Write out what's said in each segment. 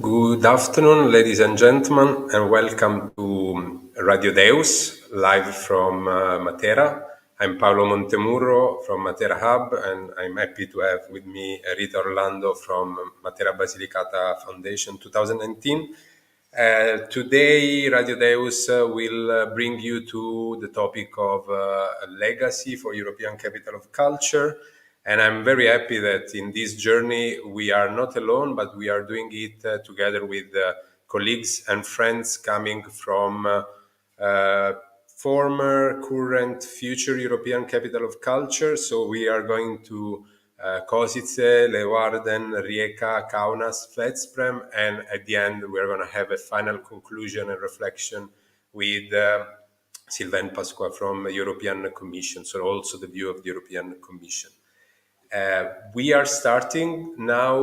Good afternoon, ladies and gentlemen, and welcome to Radio Deus, live from Matera. I'm Paolo Montemurro from Matera Hub, and I'm happy to have with me Rita Orlando from Matera Basilicata Foundation 2019. Today, Radio Deus will bring you to the topic of legacy for European Capital of Culture. And I'm very happy that in this journey we are not alone, but we are doing it together with colleagues and friends coming from former, current, future European Capital of Culture. So we are going to Košice, Leeuwarden, Rijeka, Kaunas, Veszprém, and at the end we are going to have a final conclusion and reflection with Sylvain Pasqua from the European Commission, so also the view of the European Commission. We are starting now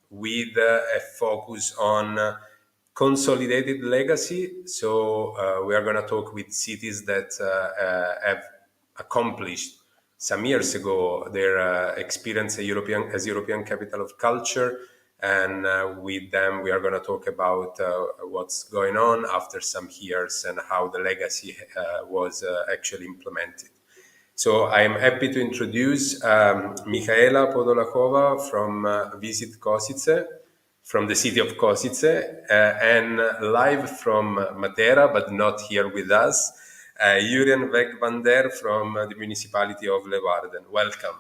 with a focus on consolidated legacy. So we are going to talk with cities that have accomplished some years ago their experience as European Capital of Culture. And with them, we are going to talk about what's going on after some years and how the legacy was actually implemented. So I'm happy to introduce Michaela Podolakova from Visit Košice, from the city of Košice, and live from Matera, but not here with us, Jurjen Weg-van-der from the municipality of Leeuwarden. Welcome.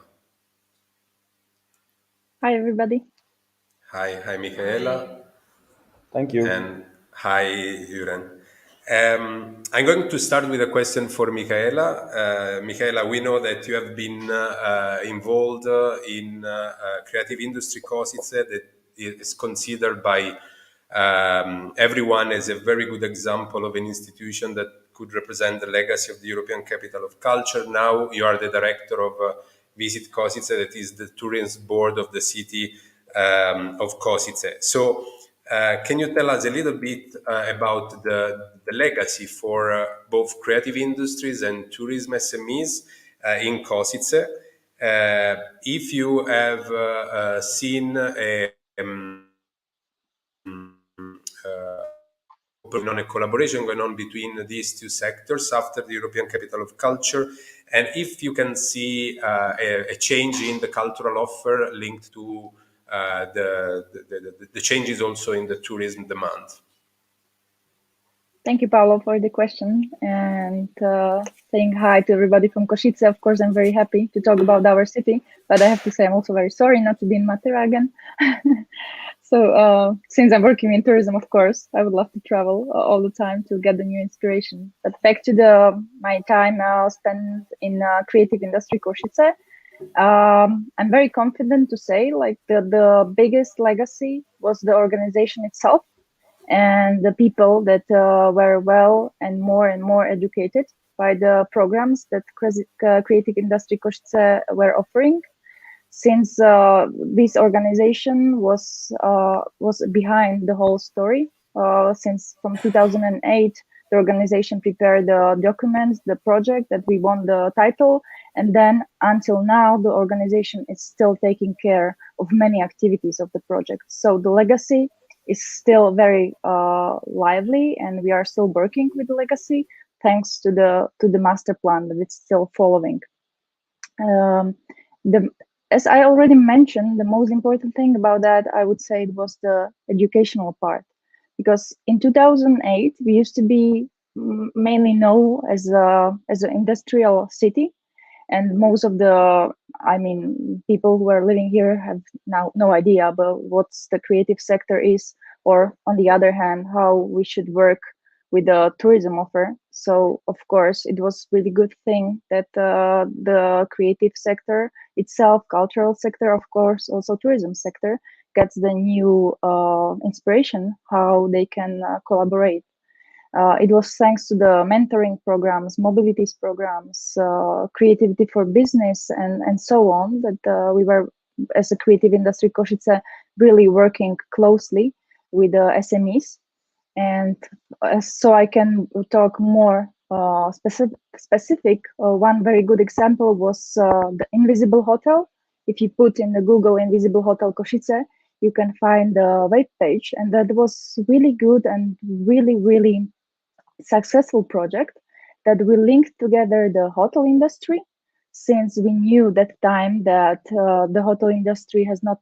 Hi, everybody. Hi, Michaela. Thank you. And hi, Jurjen. I'm going to start with a question for Michaela. Michaela, we know that you have been involved in creative industry Košice that is considered by everyone as a very good example of an institution that could represent the legacy of the European Capital of Culture. Now you are the director of Visit Košice, that is the tourism board of the city of Košice. So Can you tell us a little bit about the legacy for both creative industries and tourism SMEs in Košice? If you have seen a collaboration going on between these two sectors after the European Capital of Culture, and if you can see a change in the cultural offer linked to the changes also in the tourism demand. Thank you, Paolo, for the question, and saying hi to everybody from Košice. Of course, I'm very happy to talk about our city, but I have to say I'm also very sorry not to be in Matera again. So since I'm working in tourism, of course, I would love to travel all the time to get the new inspiration. But back to my time spent in creative industry Košice, I'm very confident to say like the biggest legacy was the organization itself and the people that were well and more educated by the programs that creative industry Košice were offering. Since this organization was behind the whole story, since from 2008, the organization prepared the documents, the project that we won the title, and then until now, the organization is still taking care of many activities of the project. So the legacy is still very lively, and we are still working with the legacy thanks to the master plan that it's still following. As I already mentioned, the most important thing about that, I would say, it was the educational part, because in 2008 we used to be mainly known as an industrial city, and most of the people who are living here have now no idea about what the creative sector is, or on the other hand, how we should work with the tourism offer. So of course it was really good thing that the creative sector itself, cultural sector, of course also tourism sector, gets the new inspiration how they can collaborate. It was thanks to the mentoring programs, mobilities programs, creativity for business, and so on, that we were, as a creative industry Košice, really working closely with the SMEs. And so I can talk more specific. One very good example was the Invisible Hotel. If you put in the Google Invisible Hotel Košice, you can find the web page, and that was really good and really successful project that we linked together the hotel industry, since we knew that time that the hotel industry has not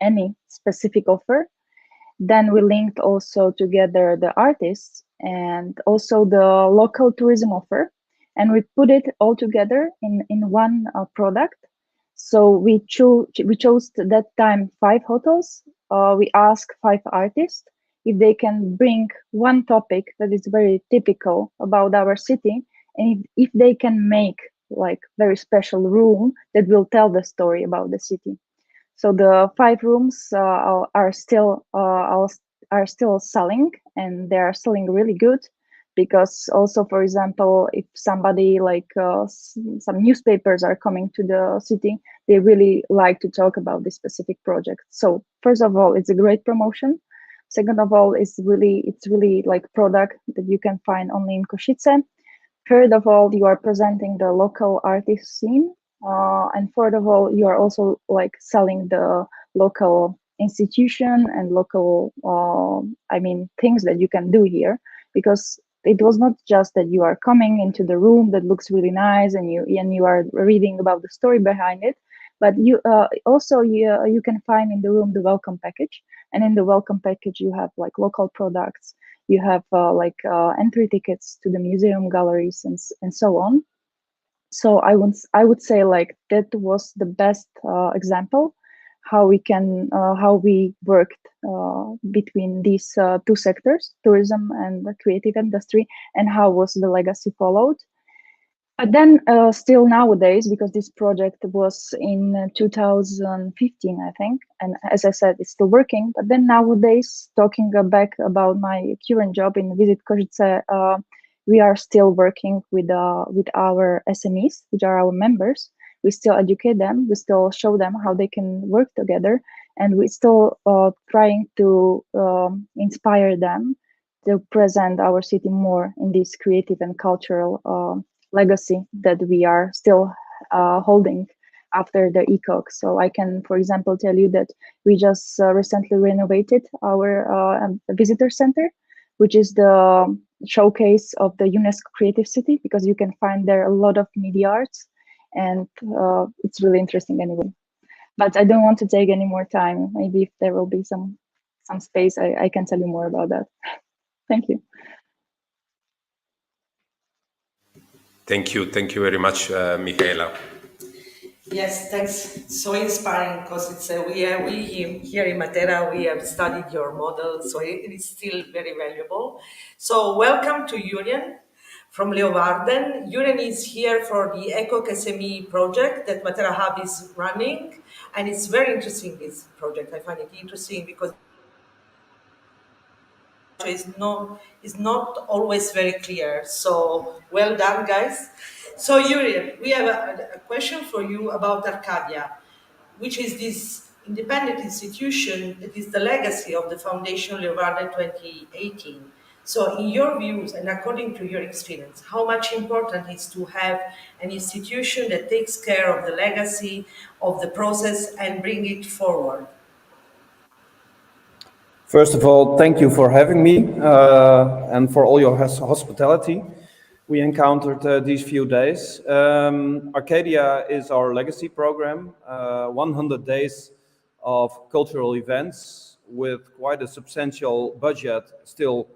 any specific offer. Then we linked also together the artists and also the local tourism offer, and we put it all together in one product. So we chose that time 5 hotels. We asked 5 artists if they can bring one topic that is very typical about our city, and if they can make like very special room that will tell the story about the city. So the 5 rooms are still selling, and they are selling really good, because also, for example, if somebody some newspapers are coming to the city, they really like to talk about this specific project. So first of all, it's a great promotion. Second of all, it's really like product that you can find only in Košice. Third of all, you are presenting the local artist scene. And fourth of all, you are also like selling the local institution and local, things that you can do here, because it was not just that you are coming into the room that looks really nice and you are reading about the story behind it, but you also you can find in the room the welcome package, and in the welcome package you have like local products, you have entry tickets to the museum galleries and so on. So I would say like that was the best example how we worked between these 2 sectors, tourism and the creative industry, and how was the legacy followed. But then still nowadays, because this project was in 2015, I think, and as I said, it's still working. But then nowadays, talking back about my current job in Visit Košice, we are still working with our SMEs, which are our members. We still educate them. We still show them how they can work together. and we're still trying to inspire them to present our city more in this creative and cultural legacy that we are still holding after the ECoC. So I can, for example, tell you that we just recently renovated our visitor center, which is the showcase of the UNESCO Creative City, because you can find there a lot of media arts, and it's really interesting anyway. But I don't want to take any more time. Maybe if there will be some space, I can tell you more about that. Thank you. Thank you very much, Michaela. Yes, thanks. So inspiring, because it's we here in Matera, we have studied your model, so it is still very valuable. So welcome to Julian from Leeuwarden. Julian is here for the ECoC SME project that Matera Hub is running, and it's very interesting, this project. I find it interesting because is not always very clear. So well done, guys. So Yuri, we have a question for you about Arcadia, which is this independent institution that is the legacy of the Foundation Leeuwarden 2018. So in your views and according to your experience, how much important is to have an institution that takes care of the legacy of the process and bring it forward? First of all, thank you for having me and for all your hospitality we encountered these few days. Arcadia is our legacy program, 100 days of cultural events with quite a substantial budget, still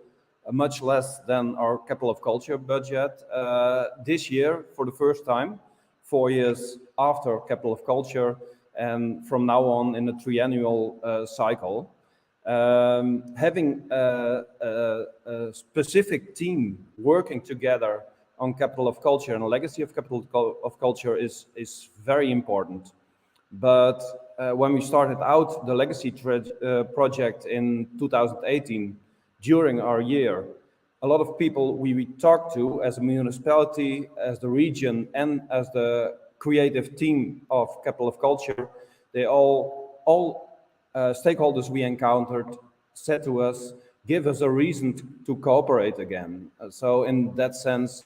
much less than our Capital of Culture budget. This year, for the first time, 4 years after Capital of Culture, and from now on in a triennial cycle. Having a specific team working together on Capital of Culture and a legacy of Capital of Culture is very important. But when we started out the legacy project in 2018, during our year, a lot of people we talked to as a municipality, as the region, and as the creative team of Capital of Culture, they all stakeholders we encountered said to us, give us a reason to cooperate again. So in that sense,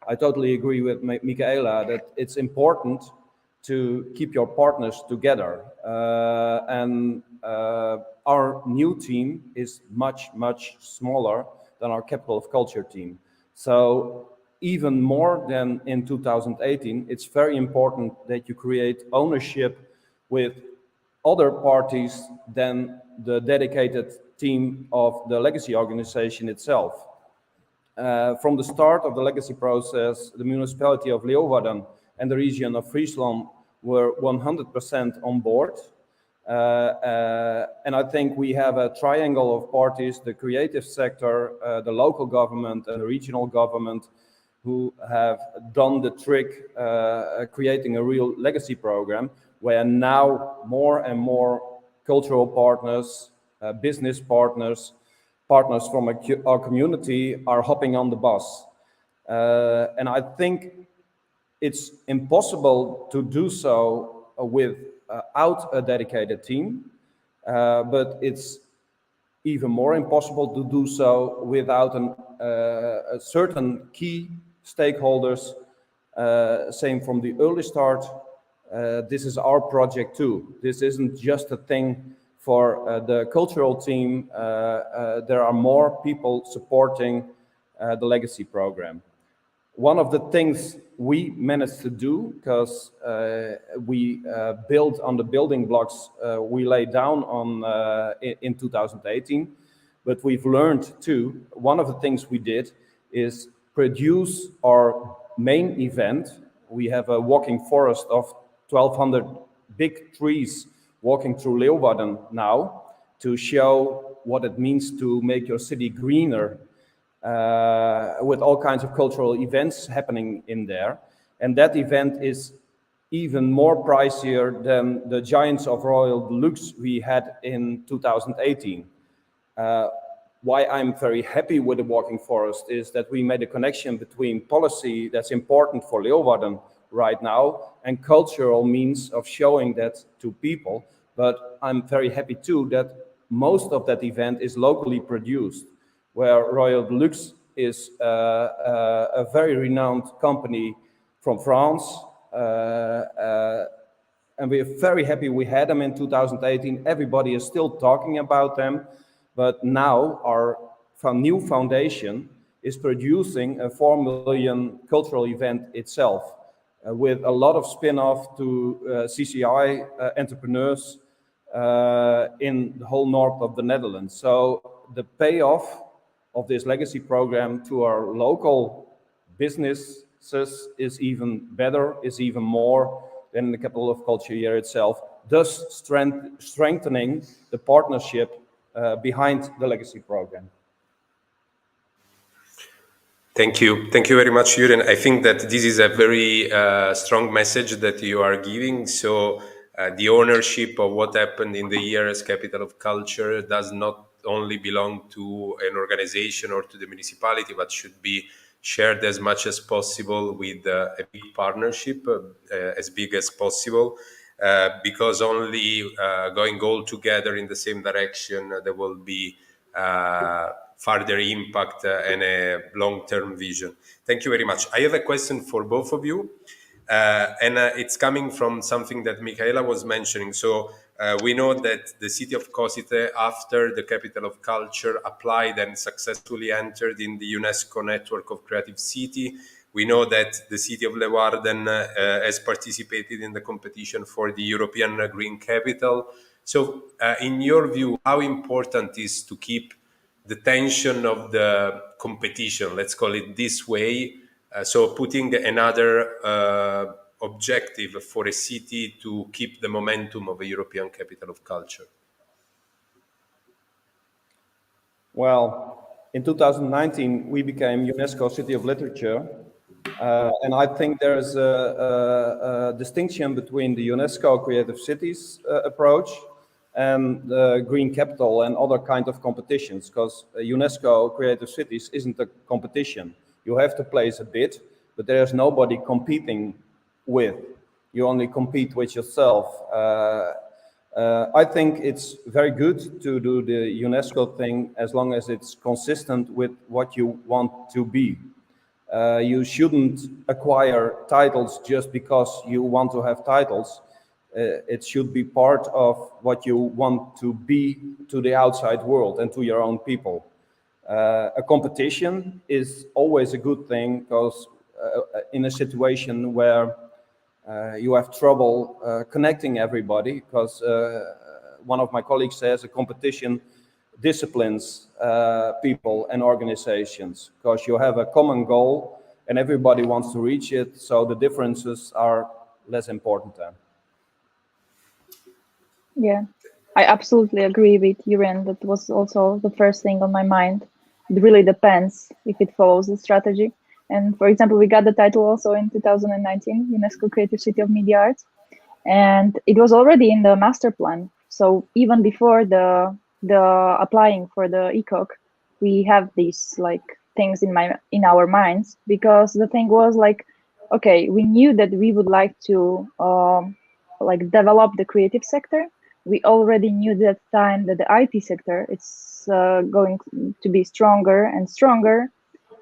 I totally agree with Michaela that it's important to keep your partners together. Our new team is much smaller than our Capital of Culture team. So even more than in 2018, it's very important that you create ownership with other parties than the dedicated team of the legacy organization itself. From the start of the legacy process, the municipality of Leeuwarden and the region of Friesland were 100% on board. And I think we have a triangle of parties, the creative sector, the local government and the regional government, who have done the trick, creating a real legacy program, where now more and more cultural partners, business partners from our community are hopping on the bus. And I think it's impossible to do so without a dedicated team, but it's even more impossible to do so without a certain key stakeholders, same from the early start. This is our project too. This isn't just a thing for the cultural team. There are more people supporting the legacy program. One of the things we managed to do, because we build on the building blocks we laid down on in 2018, but we've learned too, one of the things we did is produce our main event. We have a walking forest of 1,200 big trees walking through Leeuwarden now to show what it means to make your city greener, with all kinds of cultural events happening in there. And that event is even more pricier than the Giants of Royal Deluxe we had in 2018. Why I'm very happy with the walking forest is that we made a connection between policy that's important for Leeuwarden right now and cultural means of showing that to people, But I'm very happy too that most of that event is locally produced, where Royal Deluxe is a very renowned company from France. And we're very happy we had them in 2018. Everybody is still talking about them, but now our new foundation is producing a 4 million cultural event itself, with a lot of spin-off to CCI entrepreneurs in the whole north of the Netherlands. So the payoff of this legacy program to our local businesses is even better, is even more than the Capital of Culture year itself, thus strengthening the partnership behind the legacy program. Thank you. Thank you very much, Juren. I think that this is a very strong message that you are giving. So the ownership of what happened in the year as Capital of Culture does not only belong to an organization or to the municipality, but should be shared as much as possible with a big partnership, as big as possible, because only going all together in the same direction, there will be further impact and a long-term vision. Thank you very much. I have a question for both of you, and it's coming from something that Michaela was mentioning. So we know that the city of Košice, after the Capital of Culture, applied and successfully entered in the UNESCO network of Creative City. We know that the city of Leeuwarden has participated in the competition for the European Green Capital. So in your view, how important is to keep the tension of the competition, let's call it this way, so putting another objective for a city to keep the momentum of a European Capital of Culture? Well, in 2019, we became UNESCO City of Literature. And I think there's a distinction between the UNESCO Creative Cities approach and the Green Capital and other kind of competitions, because UNESCO Creative Cities isn't a competition. You have to place a bid, but there's nobody competing with. You only compete with yourself. I think it's very good to do the UNESCO thing as long as it's consistent with what you want to be. You shouldn't acquire titles just because you want to have titles. It should be part of what you want to be to the outside world and to your own people. A competition is always a good thing, because in a situation where you have trouble connecting everybody, because one of my colleagues says a competition disciplines people and organizations, because you have a common goal and everybody wants to reach it, so the differences are less important then. Yeah, I absolutely agree with Juren. That was also the first thing on my mind. It really depends if it follows the strategy. And for example, we got the title also in 2019, UNESCO Creative City of Media Arts, and it was already in the master plan. So even before the applying for the ECoC, we have these like things in our minds, because the thing was like, okay, we knew that we would like to like develop the creative sector. We already knew that time that the IT sector it's going to be stronger and stronger,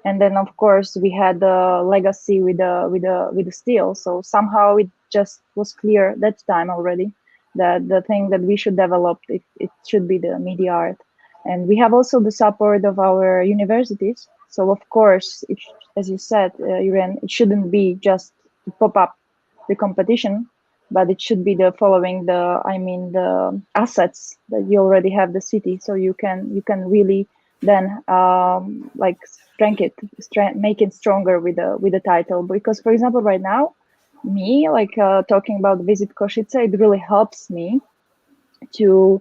and then of course we had the legacy with the steel. So somehow it just was clear that time already that the thing that we should develop it should be the media art, and we have also the support of our universities. So of course, as you said, Juren, it shouldn't be just to pop up the competition, but it should be the following the assets that you already have the city, so you can really then like make it stronger with the title. Because for example, right now, me like talking about Visit Košice, it really helps me to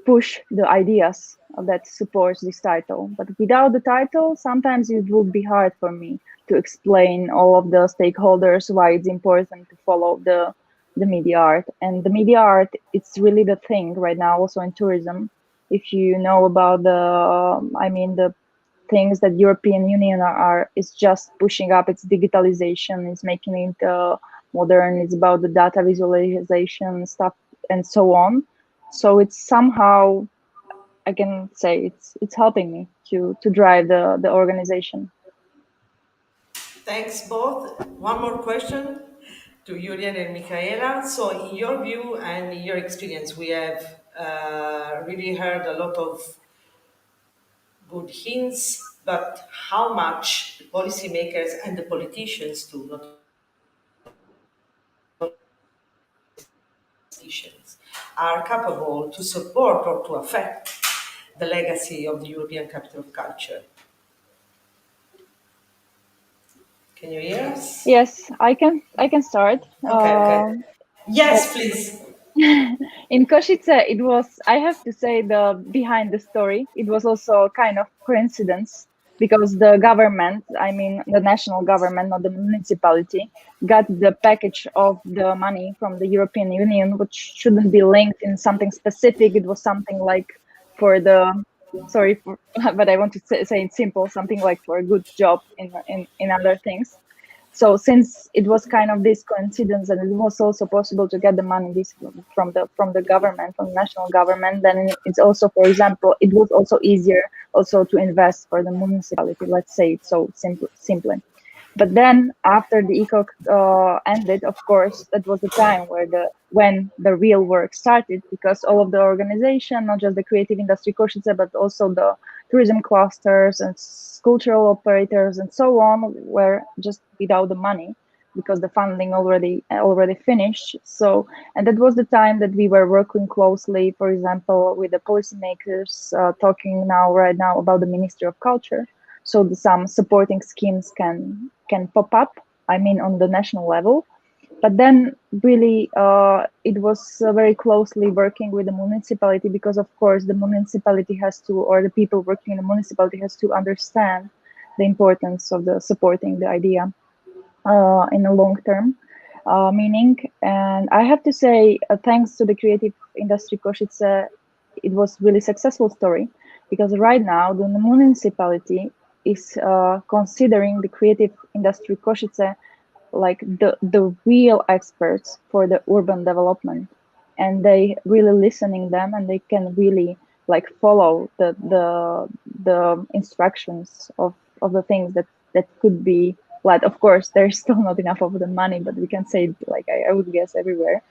push the ideas that supports this title. But without the title, sometimes it would be hard for me to explain all of the stakeholders why it's important to follow the media art. And the media art, it's really the thing right now also in tourism. If you know about the things that European Union is just pushing up, its digitalization, is making it modern, it's about the data visualization stuff and so on. So it's somehow, I can say it's helping me to drive the organization. Thanks both. One more question to Julian and Michaela. So, in your view and in your experience, we have really heard a lot of good hints, but how much the policymakers and the politicians too, not politicians, are capable to support or to affect the legacy of the European capital of culture? Can you hear us? Yes, I can start. Okay, okay. But Yes, please. in Košice, it was, I have to say, the behind the story, it was also kind of coincidence because the government, I mean the national government, not the municipality, got the package of the money from the European Union, which shouldn't be linked in something specific. It was something like for the, sorry for, but I want to say it simple, something like for a good job in other things. So since it was kind of this coincidence and it was also possible to get the money this from the government, from the national government, then it's also, for example, it was also easier also to invest for the municipality, let's say it so simply. But then after the ECoC ended, of course, that was the time where when the real work started, because all of the organization, not just the creative industry Košice, but also the tourism clusters and cultural operators and so on, were just without the money because the funding already finished. So, and that was the time that we were working closely, for example, with the policymakers, talking right now about the Ministry of Culture, so some supporting schemes can pop up, I mean on the national level. But then really it was very closely working with the municipality, because of course the municipality has to, or the people working in the municipality has to understand the importance of the supporting the idea in the long term meaning. And I have to say, thanks to the creative industry Košice, it was really successful story, because right now the municipality is considering the creative industry Košice like the real experts for the urban development, and they really listening them, and they can really like follow the instructions of the things that could be like, of course there's still not enough of the money, but we can say like I would guess everywhere.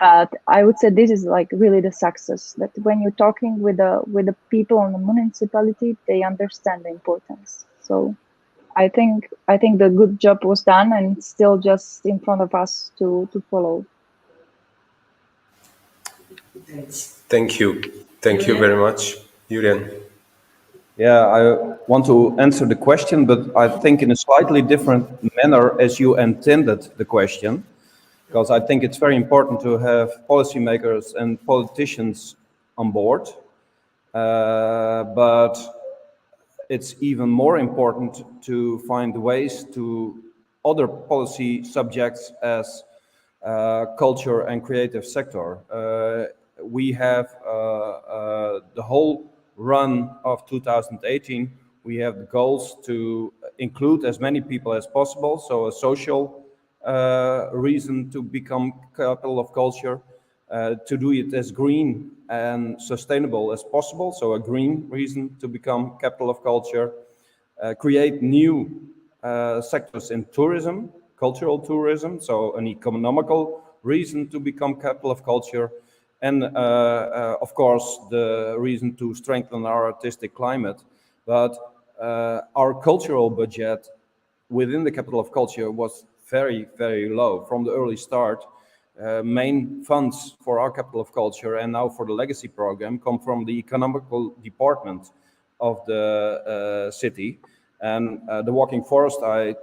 But I would say this is like really the success, that when you're talking with the people in the municipality, they understand the importance. So I think the good job was done, and it's still just in front of us to follow. Thanks. Thank you. Thank you very much, Julian. Yeah, I want to answer the question, but I think in a slightly different manner as you intended the question, because I think it's very important to have policymakers and politicians on board. But it's even more important to find ways to other policy subjects as culture and creative sector. We have the whole run of 2018, we have the goals to include as many people as possible, so a social reason to become capital of culture, to do it as green and sustainable as possible, so a green reason to become capital of culture, create new sectors in tourism, cultural tourism, so an economical reason to become capital of culture, and of course the reason to strengthen our artistic climate. But our cultural budget within the capital of culture was very, very low from the early start. Main funds for our capital of culture and now for the legacy program come from the economical department of the city. And the walking forest I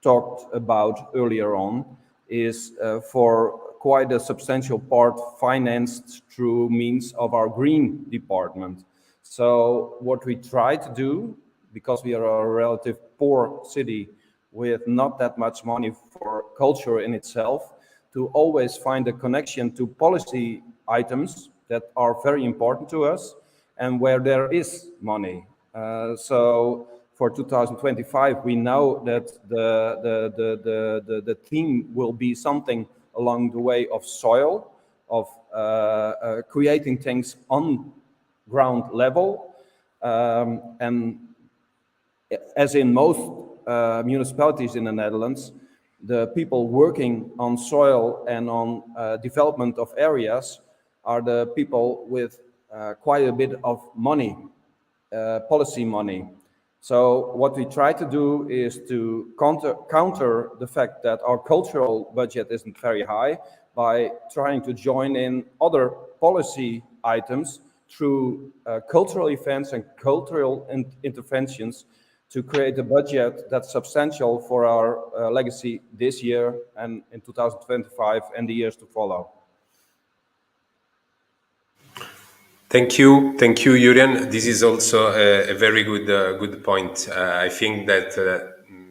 talked about earlier on is for quite a substantial part financed through means of our green department. So what we try to do, because we are a relative poor city with not that much money for culture in itself, to always find a connection to policy items that are very important to us and where there is money. So for 2025, we know that the theme will be something along the way of soil, of creating things on ground level. And as in most municipalities in the Netherlands, the people working on soil and on development of areas are the people with quite a bit of money, policy money. So what we try to do is to counter the fact that our cultural budget isn't very high by trying to join in other policy items through cultural events and cultural interventions to create a budget that's substantial for our legacy this year and in 2025 and the years to follow. Thank you, Julian. This is also a very good point. I think that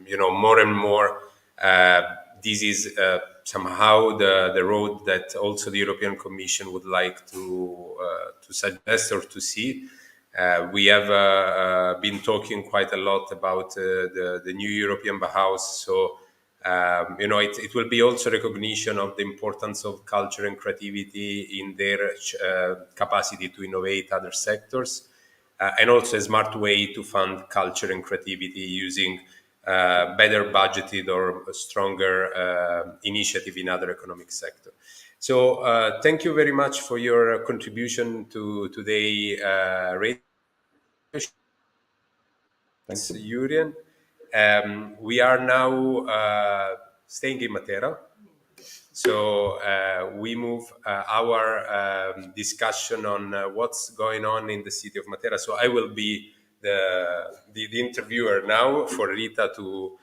more and more this is somehow the road that also the European Commission would like to suggest or to see. We have been talking quite a lot about the new European Bauhaus, so it will be also recognition of the importance of culture and creativity in their capacity to innovate other sectors, and also a smart way to fund culture and creativity using better budgeted or stronger initiative in other economic sector. So thank you very much for your contribution to today radio. Thanks, Julian. We are now staying in Matera. So we move our discussion on what's going on in the city of Matera. So I will be the interviewer now for Rita to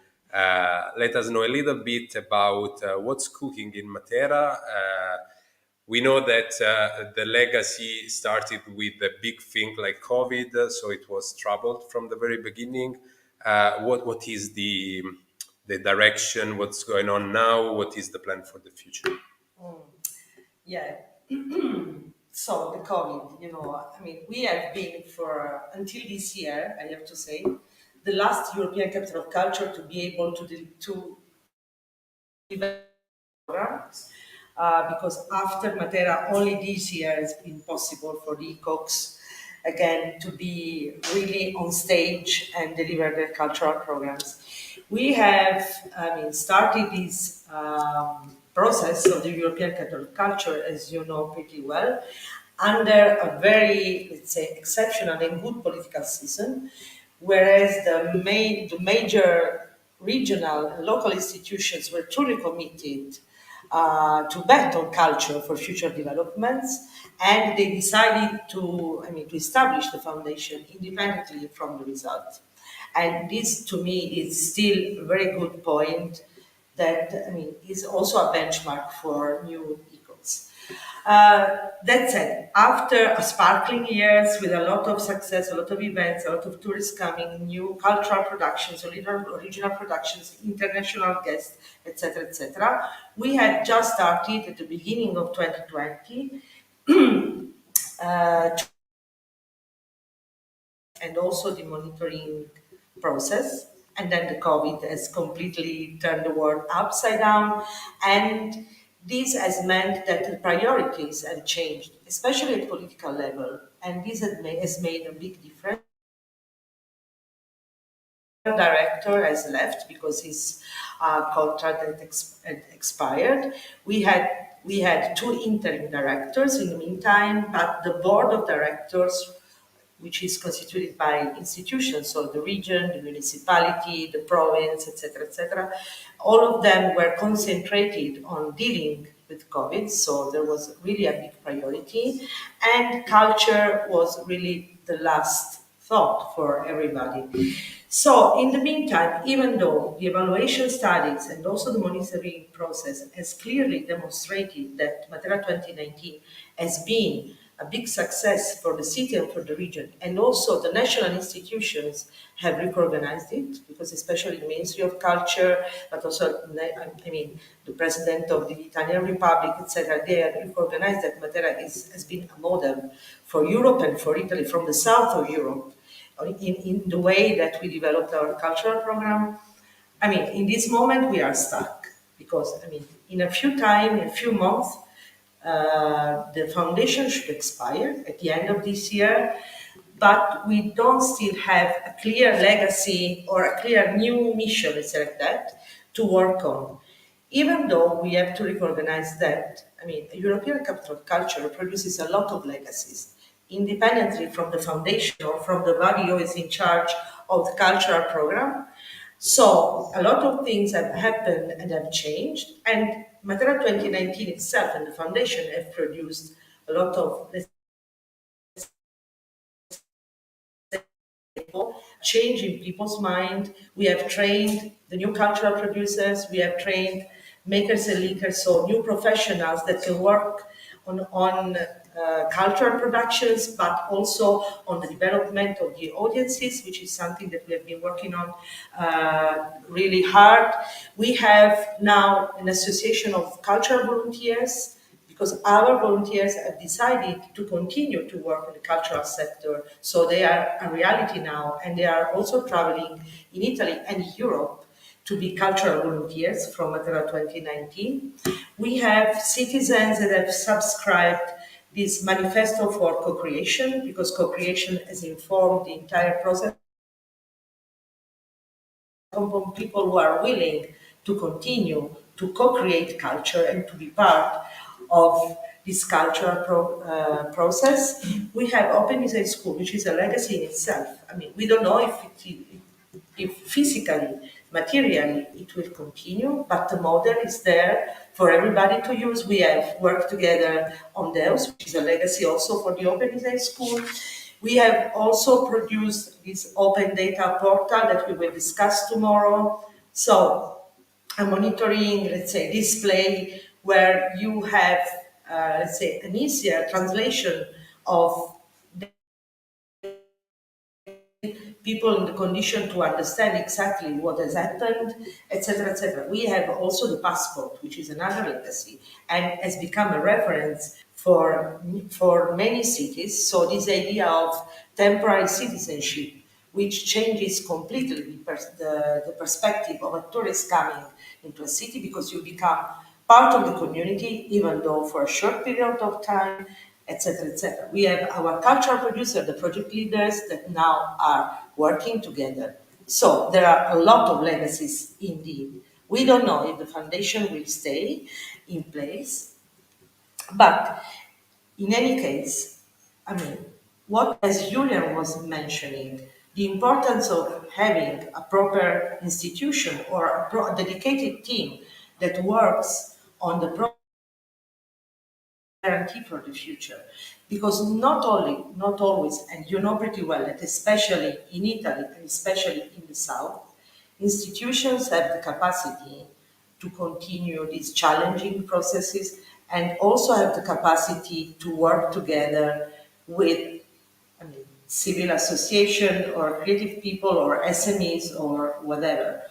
let us know a little bit about what's cooking in Matera. We know that the legacy started with a big thing like COVID, so it was troubled from the very beginning. What is the direction? What's going on now? What is the plan for the future? Yeah. So the COVID, we have been until this year, I have to say, the last European capital of culture to be able to develop programs. Because after Matera, only this year has been possible for the ECoCs again to be really on stage and deliver their cultural programs. We have, started this process of the European Capital of Culture, as you know pretty well, under a very, let's say, exceptional and good political season, whereas the major regional and local institutions were truly committed to bet on culture for future developments, and they decided to establish the foundation independently from the result. And this, to me, is still a very good point that is also a benchmark for new ECoCs. That said, after a sparkling years with a lot of success, a lot of events, a lot of tourists coming, new cultural productions, original productions, international guests, etc., we had just started at the beginning of 2020 and also the monitoring process. And then the COVID has completely turned the world upside down. And this has meant that the priorities have changed, especially at political level. And this has made a big difference. The director has left because his contract had expired. We had two interim directors in the meantime, but the board of directors, which is constituted by institutions, so the region, the municipality, the province, etc., all of them were concentrated on dealing with COVID, so there was really a big priority, and culture was really the last thought for everybody. So in the meantime, even though the evaluation studies and also the monitoring process has clearly demonstrated that Matera 2019 has been a big success for the city and for the region, and also the national institutions have recognized it, because especially the Ministry of Culture, but also, the President of the Italian Republic, etc., they have recognized that Matera has been a model for Europe and for Italy, from the south of Europe, in the way that we developed our cultural program. In this moment we are stuck, because in a few months, The foundation should expire at the end of this year, but we don't still have a clear legacy or a clear new mission, let's say like that, to work on. Even though we have to recognize that, I mean, European Capital of Culture produces a lot of legacies, independently from the foundation or from the body who is in charge of the cultural program. So a lot of things have happened and have changed, and Matera 2019 itself and the foundation have produced a lot of, let's change in people's mind. We have trained the new cultural producers, we have trained makers and leakers, so new professionals that can work on cultural productions, but also on the development of the audiences, which is something that we have been working on really hard. We have now an association of cultural volunteers, because our volunteers have decided to continue to work in the cultural sector. So they are a reality now, and they are also traveling in Italy and Europe to be cultural volunteers from Matera 2019. We have citizens that have subscribed this manifesto for co-creation, because co-creation has informed the entire process from people who are willing to continue to co-create culture and to be part of this cultural process. We have Open Design School, which is a legacy in itself. I mean, we don't know if physically, materially, it will continue, but the model is there for everybody to use. We have worked together on Deus, which is a legacy also for the Open Design School. We have also produced this open data portal that we will discuss tomorrow. So a monitoring, let's say, display where you have, let's say, an easier translation of people in the condition to understand exactly what has happened, etc., etc. We have also the passport, which is another legacy, and has become a reference for many cities. So this idea of temporary citizenship, which changes completely the perspective of a tourist coming into a city, because you become part of the community, even though for a short period of time, etc., etc. We have our cultural producer, the project leaders that now are working together. So there are a lot of legacies indeed. We don't know if the foundation will stay in place, but in any case, I mean, what, as Julian was mentioning, the importance of having a proper institution or a dedicated team that works on the guarantee for the future. Because not always, and you know pretty well that especially in Italy and especially in the South, institutions have the capacity to continue these challenging processes and also have the capacity to work together with, I mean, civil association or creative people or SMEs or whatever.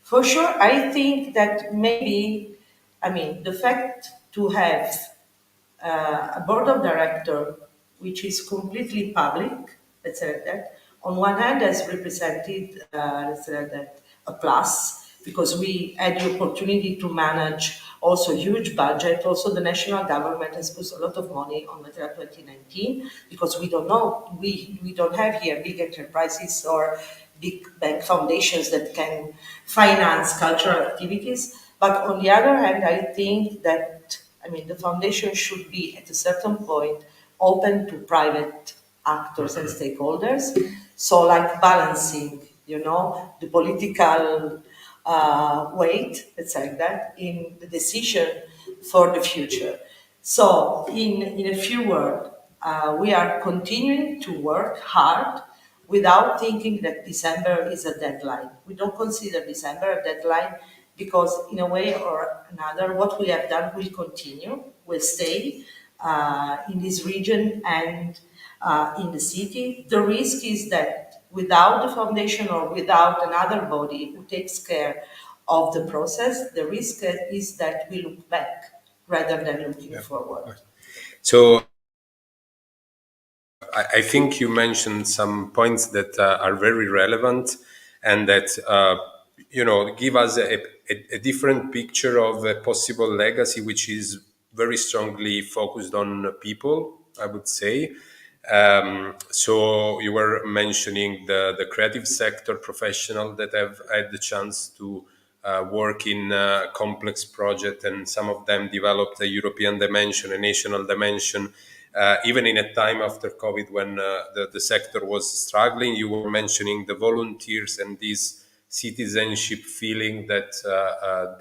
For sure, I think that maybe, I mean, the fact to have a board of director which is completely public, let's say like that, on one hand has represented, let's say like that, a plus, because we had the opportunity to manage also huge budget. Also, the national government has put a lot of money on Matera 2019, because we don't know, we don't have here big enterprises or big bank foundations that can finance cultural activities. But on the other hand, I think that, I mean, the foundation should be at a certain point open to private actors and stakeholders. So, like balancing, you know, the political weight, let's say like that, in the decision for the future. So, in a few words, we are continuing to work hard without thinking that December is a deadline. We don't consider December a deadline, because in a way or another, what we have done will continue, will stay in this region and in the city. The risk is that without the foundation or without another body who takes care of the process, the risk is that we look back rather than looking forward. So I think you mentioned some points that are very relevant and that give us a different picture of a possible legacy, which is very strongly focused on people, I would say. So you were mentioning the creative sector professional that have had the chance to work in complex project, and some of them developed a European dimension, a national dimension. Even in a time after COVID, when the sector was struggling, you were mentioning the volunteers and this citizenship feeling that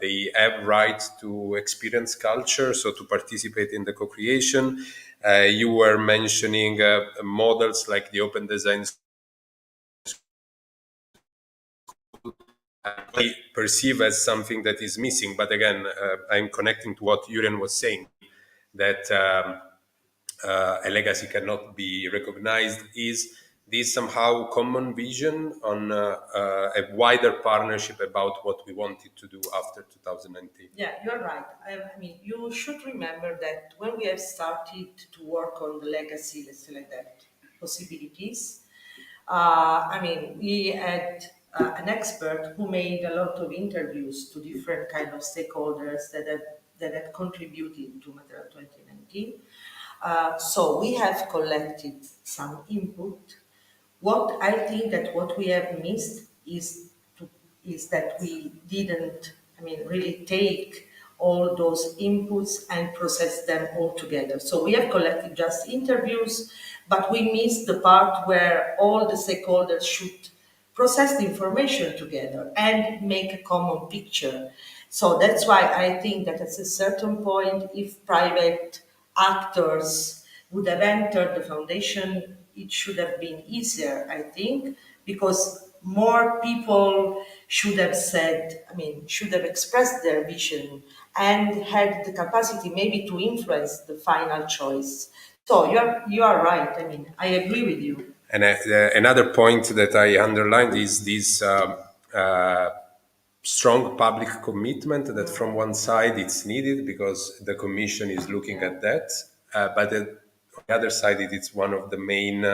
they have right to experience culture, so to participate in the co-creation. You were mentioning models like the open design. I perceive as something that is missing, but again, I'm connecting to what Julian was saying, that a legacy cannot be recognized. Is this somehow common vision on a wider partnership about what we wanted to do after 2019? Yeah, you're right. I mean, you should remember that when we have started to work on the legacy, let's say like that, possibilities, I mean, we had an expert who made a lot of interviews to different kind of stakeholders that had contributed to Material 2019. So we have collected some input. What I think that what we have missed is that we didn't, I mean, really take all those inputs and process them all together. So we have collected just interviews, but we missed the part where all the stakeholders should process the information together and make a common picture. So that's why I think that at a certain point, if private actors would have entered the foundation, it should have been easier, I think, because more people should have said, I mean, should have expressed their vision and had the capacity maybe to influence the final choice. So you are right. I mean, I agree with you. And another point that I underlined is this strong public commitment that from one side it's needed because the Commission is looking at that, but on the other side it's one of the main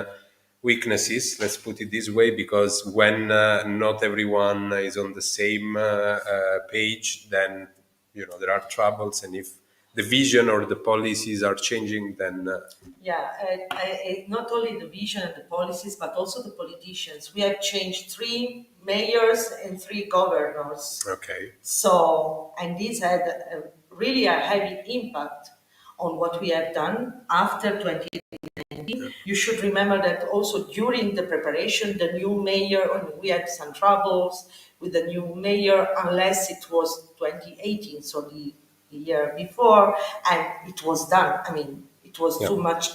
weaknesses, let's put it this way, because when not everyone is on the same page, then there are troubles, and if the vision or the policies are changing, then not only the vision and the policies, but also the politicians. We have changed 3 mayors and 3 governors. okay. So, and this had really a heavy impact on what we have done after 2019. You should remember that also during the preparation, the new mayor, we had some troubles with the new mayor, unless it was 2018, so the year before, and it was done. I mean, it was too much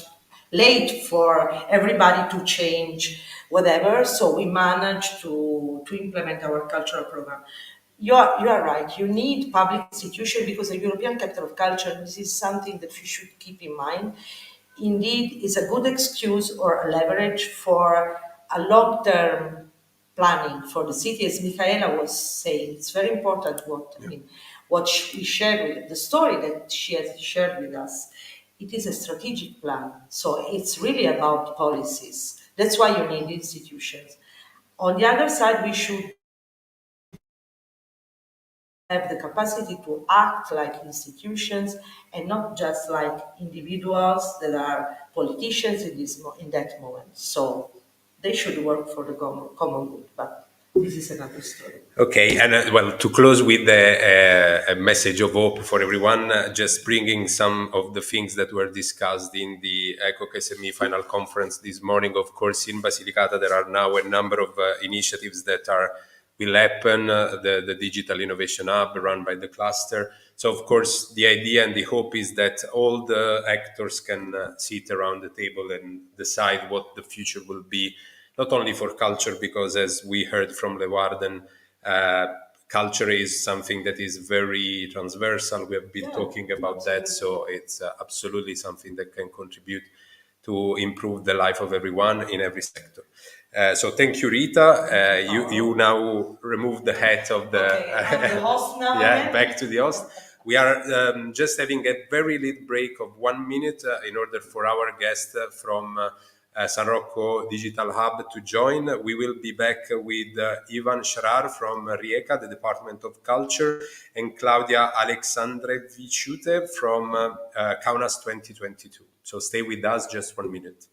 late for everybody to change whatever, so we managed to implement our cultural program. You are right. You need public institution because the European Capital of Culture, this is something that we should keep in mind, indeed is a good excuse or a leverage for a long-term planning for the city. As Michaela was saying, it's very important what she shared with the story that she has shared with us. It is a strategic plan, so it's really about policies. That's why you need institutions. On the other side, we should have the capacity to act like institutions and not just like individuals that are politicians in that moment. So they should work for the common good, but this is another story. Okay, and well, to close with a message of hope for everyone, just bringing some of the things that were discussed in the ECoC SME final conference this morning. Of course, in Basilicata, there are now a number of initiatives that will happen, the Digital Innovation Hub run by the cluster. So, of course, the idea and the hope is that all the actors can sit around the table and decide what the future will be, not only for culture, because as we heard from Leeuwarden, culture is something that is very transversal. We have been talking about that, so it's absolutely something that can contribute to improve the life of everyone in every sector. So thank you, Rita. You now remove the hat of the, I'm the host now. back to the host. We are just having a very little break of 1 minute in order for our guest from San Rocco Digital Hub to join. We will be back with Ivan Sharar from Rijeka, the Department of Culture, and Claudia Alexandrevichute from Kaunas 2022. So stay with us just 1 minute.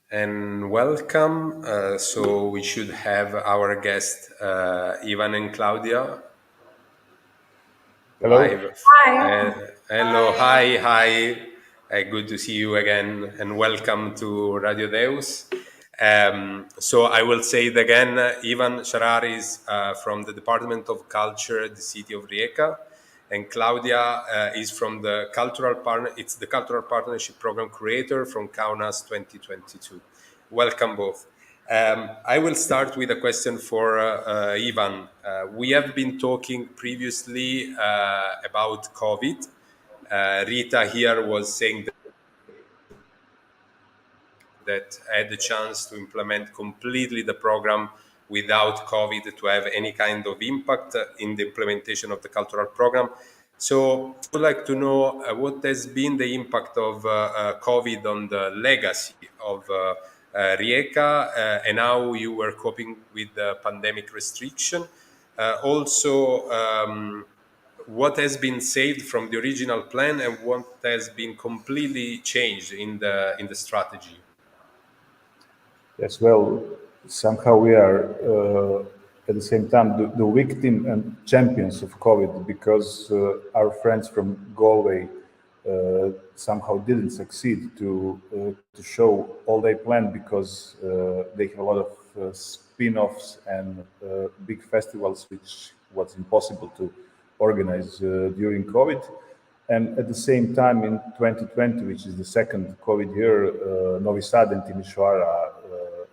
And welcome. So we should have our guest, Ivan and Claudia. Hello. Live. Hello. Hi. Good to see you again, and welcome to Radio Deus. So I will say it again. Ivan Sharar is from the Department of Culture at the city of Rijeka, and Claudia is from the Cultural Partner. It's the Cultural Partnership Program Creator from Kaunas 2022. Welcome both. I will start with a question for Ivan. We have been talking previously about COVID. Rita here was saying that had the chance to implement completely the program without COVID to have any kind of impact in the implementation of the cultural program. So I would like to know what has been the impact of COVID on the legacy of Rijeka and how you were coping with the pandemic restriction. What has been saved from the original plan and what has been completely changed in the strategy? Yes, well, somehow we are at the same time the victim and champions of COVID because our friends from Galway somehow didn't succeed to show all they planned because they have a lot of spin-offs and big festivals, which was impossible to organize during COVID. And at the same time, in 2020, which is the second COVID year, Novi Sad and Timisoara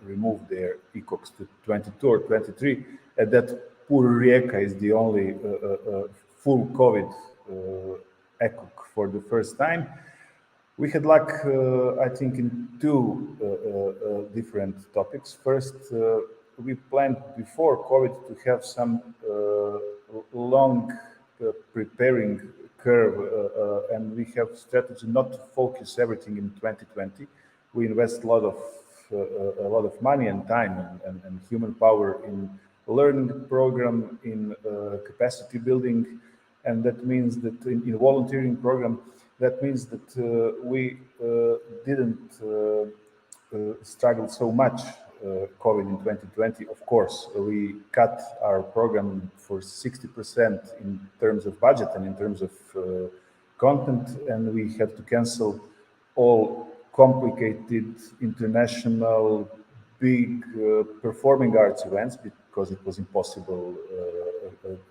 removed their ECoCs to 22 or 23. At that, poor Rijeka is the only full COVID ECoC for the first time. We had luck, I think, in two different topics. First, we planned before COVID to have some long preparing curve, and we have strategy not to focus everything in 2020. We invest a lot of money and time and human power in learning program, in capacity building, and that means that in volunteering program, that means that we didn't struggle so much COVID in 2020. Of course, we cut our program for 60% in terms of budget and in terms of content, and we had to cancel all complicated international big performing arts events because it was impossible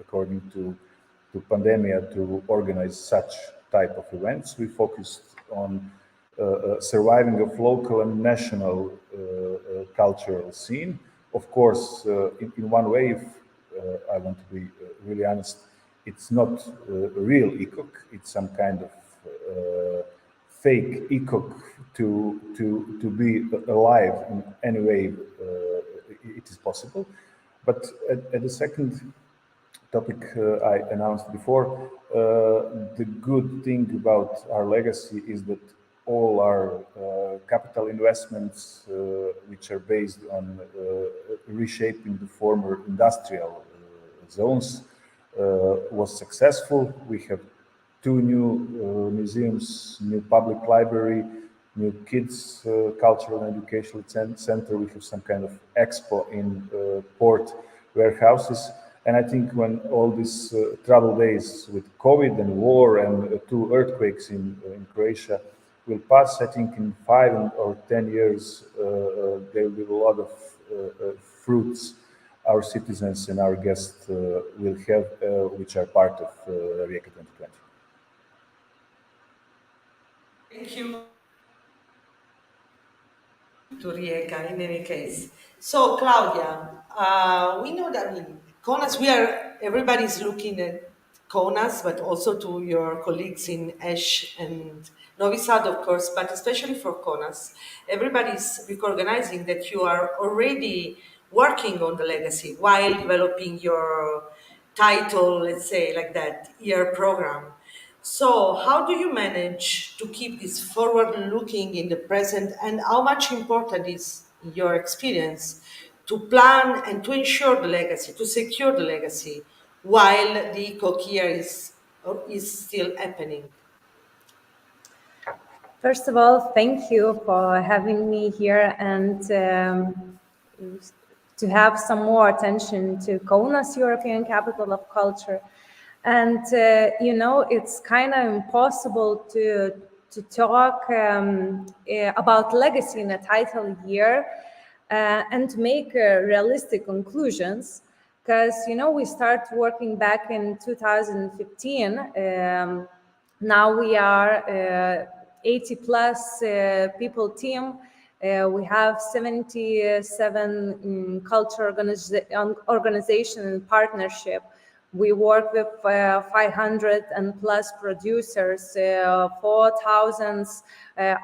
according to pandemic to organize such type of events. We focused on surviving of local and national cultural scene. Of course, in one way, if I want to be really honest, it's not real ECoC. It's some kind of fake ECoC to be alive in any way it is possible. But at the second topic I announced before, the good thing about our legacy is that all our capital investments, which are based on reshaping the former industrial zones, was successful. We have 2 new museums, new public library, new kids cultural and educational center. We have some kind of expo in port warehouses. And I think when all these troubled days with COVID and war and 2 earthquakes in Croatia will pass, I think in 5 or 10 years, there will be a lot of fruits our citizens and our guests will have, which are part of Rijeka 2020. Thank you to Rijeka in any case. So Claudia, we know that in Kaunas, everybody's looking at Kaunas, but also to your colleagues in Esch and Novi Sad, of course, but especially for Kaunas. Everybody's recognizing that you are already working on the legacy while developing your title, let's say like that, year program. So how do you manage to keep this forward looking in the present, and how much important is, in your experience, to plan and to ensure the legacy, to secure the legacy, while the ECoC year is still happening? First of all, thank you for having me here and to have some more attention to Kaunas, European Capital of Culture. And, you know, it's kind of impossible to talk about legacy in a title year and to make realistic conclusions, because, you know, we start working back in 2015. Now we are 80 plus people team. We have 77 culture organization and partnership. We work with 500 and plus producers, 4,000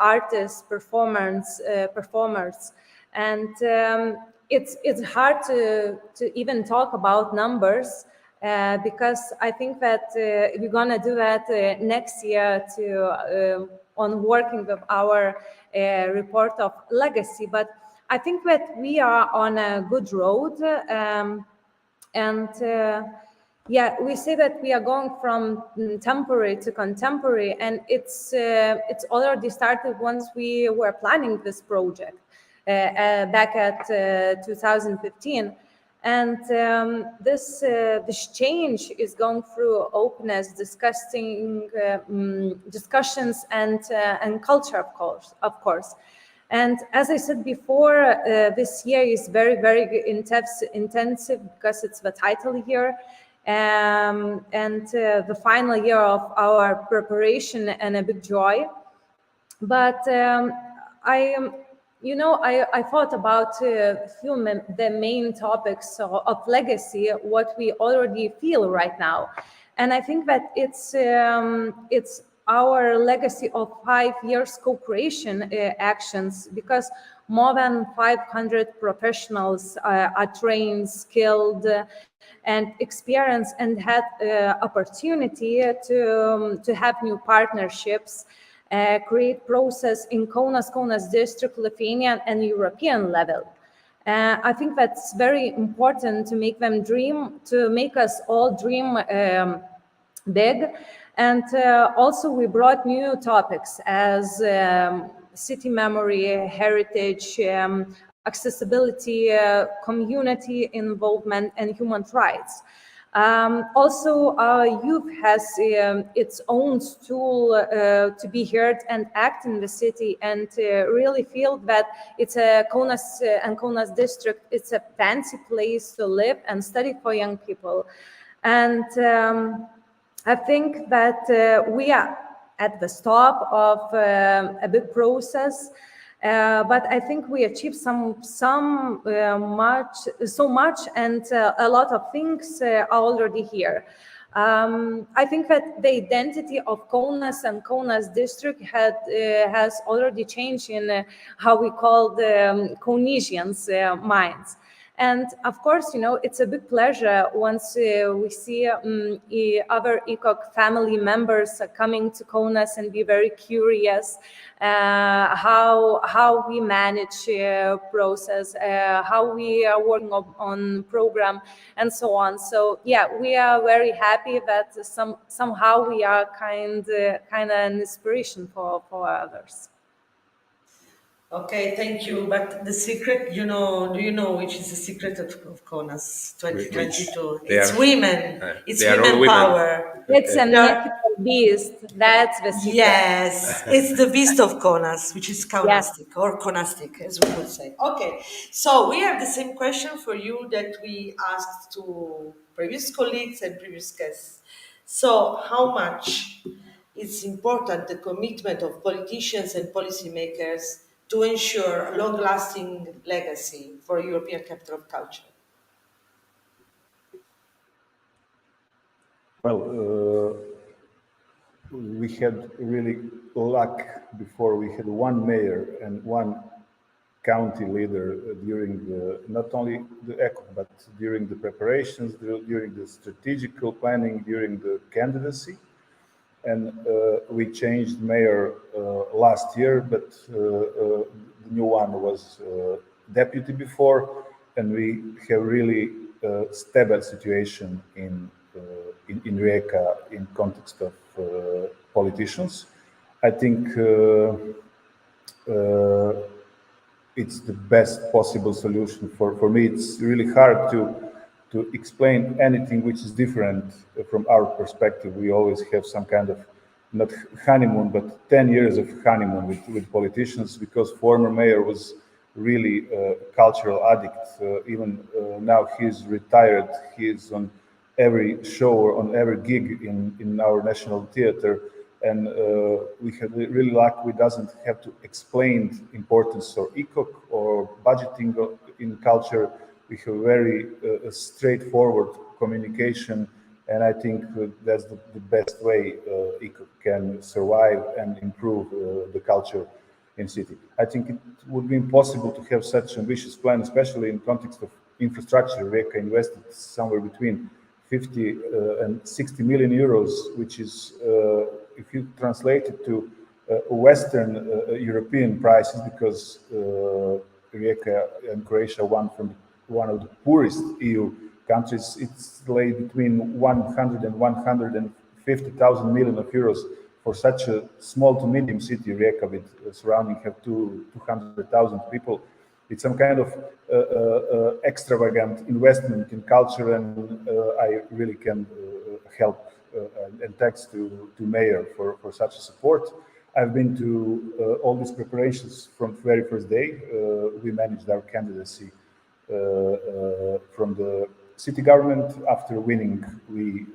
artists, performers, and it's hard to even talk about numbers because I think that we're gonna do that next year on working with our report of legacy. But I think that we are on a good road, yeah, we say that we are going from temporary to contemporary, and it's already started once we were planning this project back at 2015. And this change is going through openness, discussions, and culture, of course. And as I said before, this year is very, very intensive because it's the title year. And the final year of our preparation, and a big joy. But I thought about the main topics of legacy, what we already feel right now, and I think that it's our legacy of 5 years cooperation actions, because more than 500 professionals are trained, skilled, and experienced, and had opportunity to have new partnerships, create process in Kaunas district, Lithuanian and European level. I think that's very important to make them dream, to make us all dream big. And also we brought new topics as city memory, heritage, accessibility, community involvement, and human rights. Also, our youth has its own tool to be heard and act in the city, and really feel that it's a Kaunas and Kaunas district, it's a fancy place to live and study for young people. And I think that we are at the stop of a big process, but I think we achieved so much, and a lot of things are already here. I think that the identity of Kaunas and Kaunas district has already changed in how we call the Kaunasians' minds. And of course, you know, it's a big pleasure once we see other ECoC family members coming to Kaunas and be very curious how we manage process, how we are working on program, and so on. So yeah, we are very happy that somehow we are kind of an inspiration for others. Okay, thank you. But the secret, you know, do you know which is the secret of Kaunas 2022? It's women. It's women power. It's a mythical beast. That's the secret. Yes, it's the beast of Kaunas, which is Kaunastic, or Konastic, as we would say. Okay, so we have the same question for you that we asked to previous colleagues and previous guests. So, how much it's important the commitment of politicians and policymakers to ensure a long-lasting legacy for European Capital of Culture? Well, we had really luck before. We had one mayor and one county leader during not only the ECoC, but during the preparations, during the strategical planning, during the candidacy. And we changed mayor last year, but the new one was deputy before, and we have really stable situation in Rijeka in context of politicians. I think it's the best possible solution. For me, it's really hard to explain anything which is different from our perspective. We always have some kind of, not honeymoon, but 10 years of honeymoon with politicians, because former mayor was really a cultural addict. Even now he's retired. He's on every show or on every gig in our national theater. And we have really luck. We doesn't have to explain importance of ECoC or budgeting in culture. We have very straightforward communication, and I think that's the best way ECoC can survive and improve the culture in city. I think it would be impossible to have such ambitious plan, especially in context of infrastructure. Rijeka invested somewhere between 50 and 60 million euros, which is, if you translate it to Western European prices, because Rijeka and Croatia one of the poorest EU countries, it's laid between 100 and 150,000 million of euros for such a small to medium city. Rijeka, with surrounding, have 200,000 people. It's some kind of extravagant investment in culture, and I really can help and thanks to mayor for such a support. I've been to all these preparations from the very first day. We managed our candidacy from the city government. After winning, we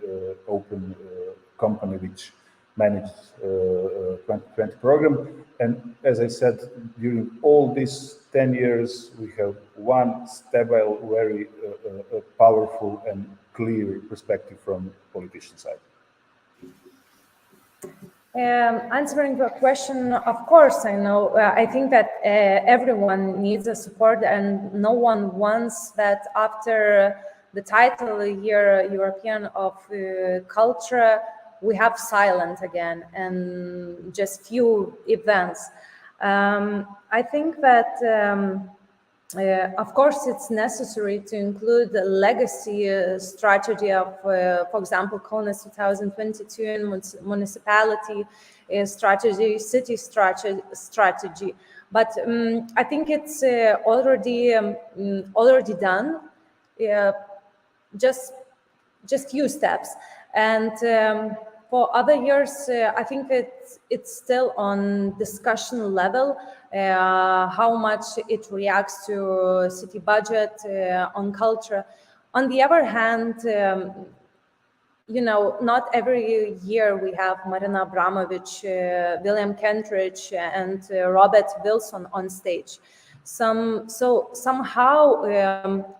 opened a company which managed 2020 program. And as I said, during all these 10 years, we have one stable, very powerful and clear perspective from politician side. Answering the question, of course, I know. I think that everyone needs a support, and no one wants that after the title Year European of Culture, we have silent again and just few events. I think that. Of course, it's necessary to include the legacy strategy of, for example, Kaunas 2022 and municipality strategy, city strategy. But I think it's already done. Just few steps, and for other years, I think it's still on discussion level. How much it reacts to city budget on culture. On the other hand, not every year we have Marina Abramovich, William Kentridge, and Robert Wilson on stage. Somehow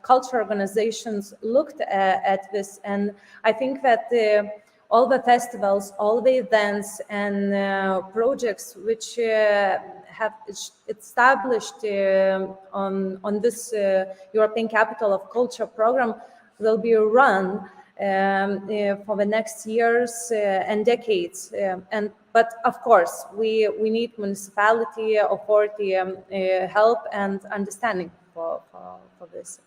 culture organizations looked at this, and I think that all the festivals, all the events and projects which have established on this European Capital of Culture program will be run for the next years and decades. But of course, we need municipality authority help and understanding for this.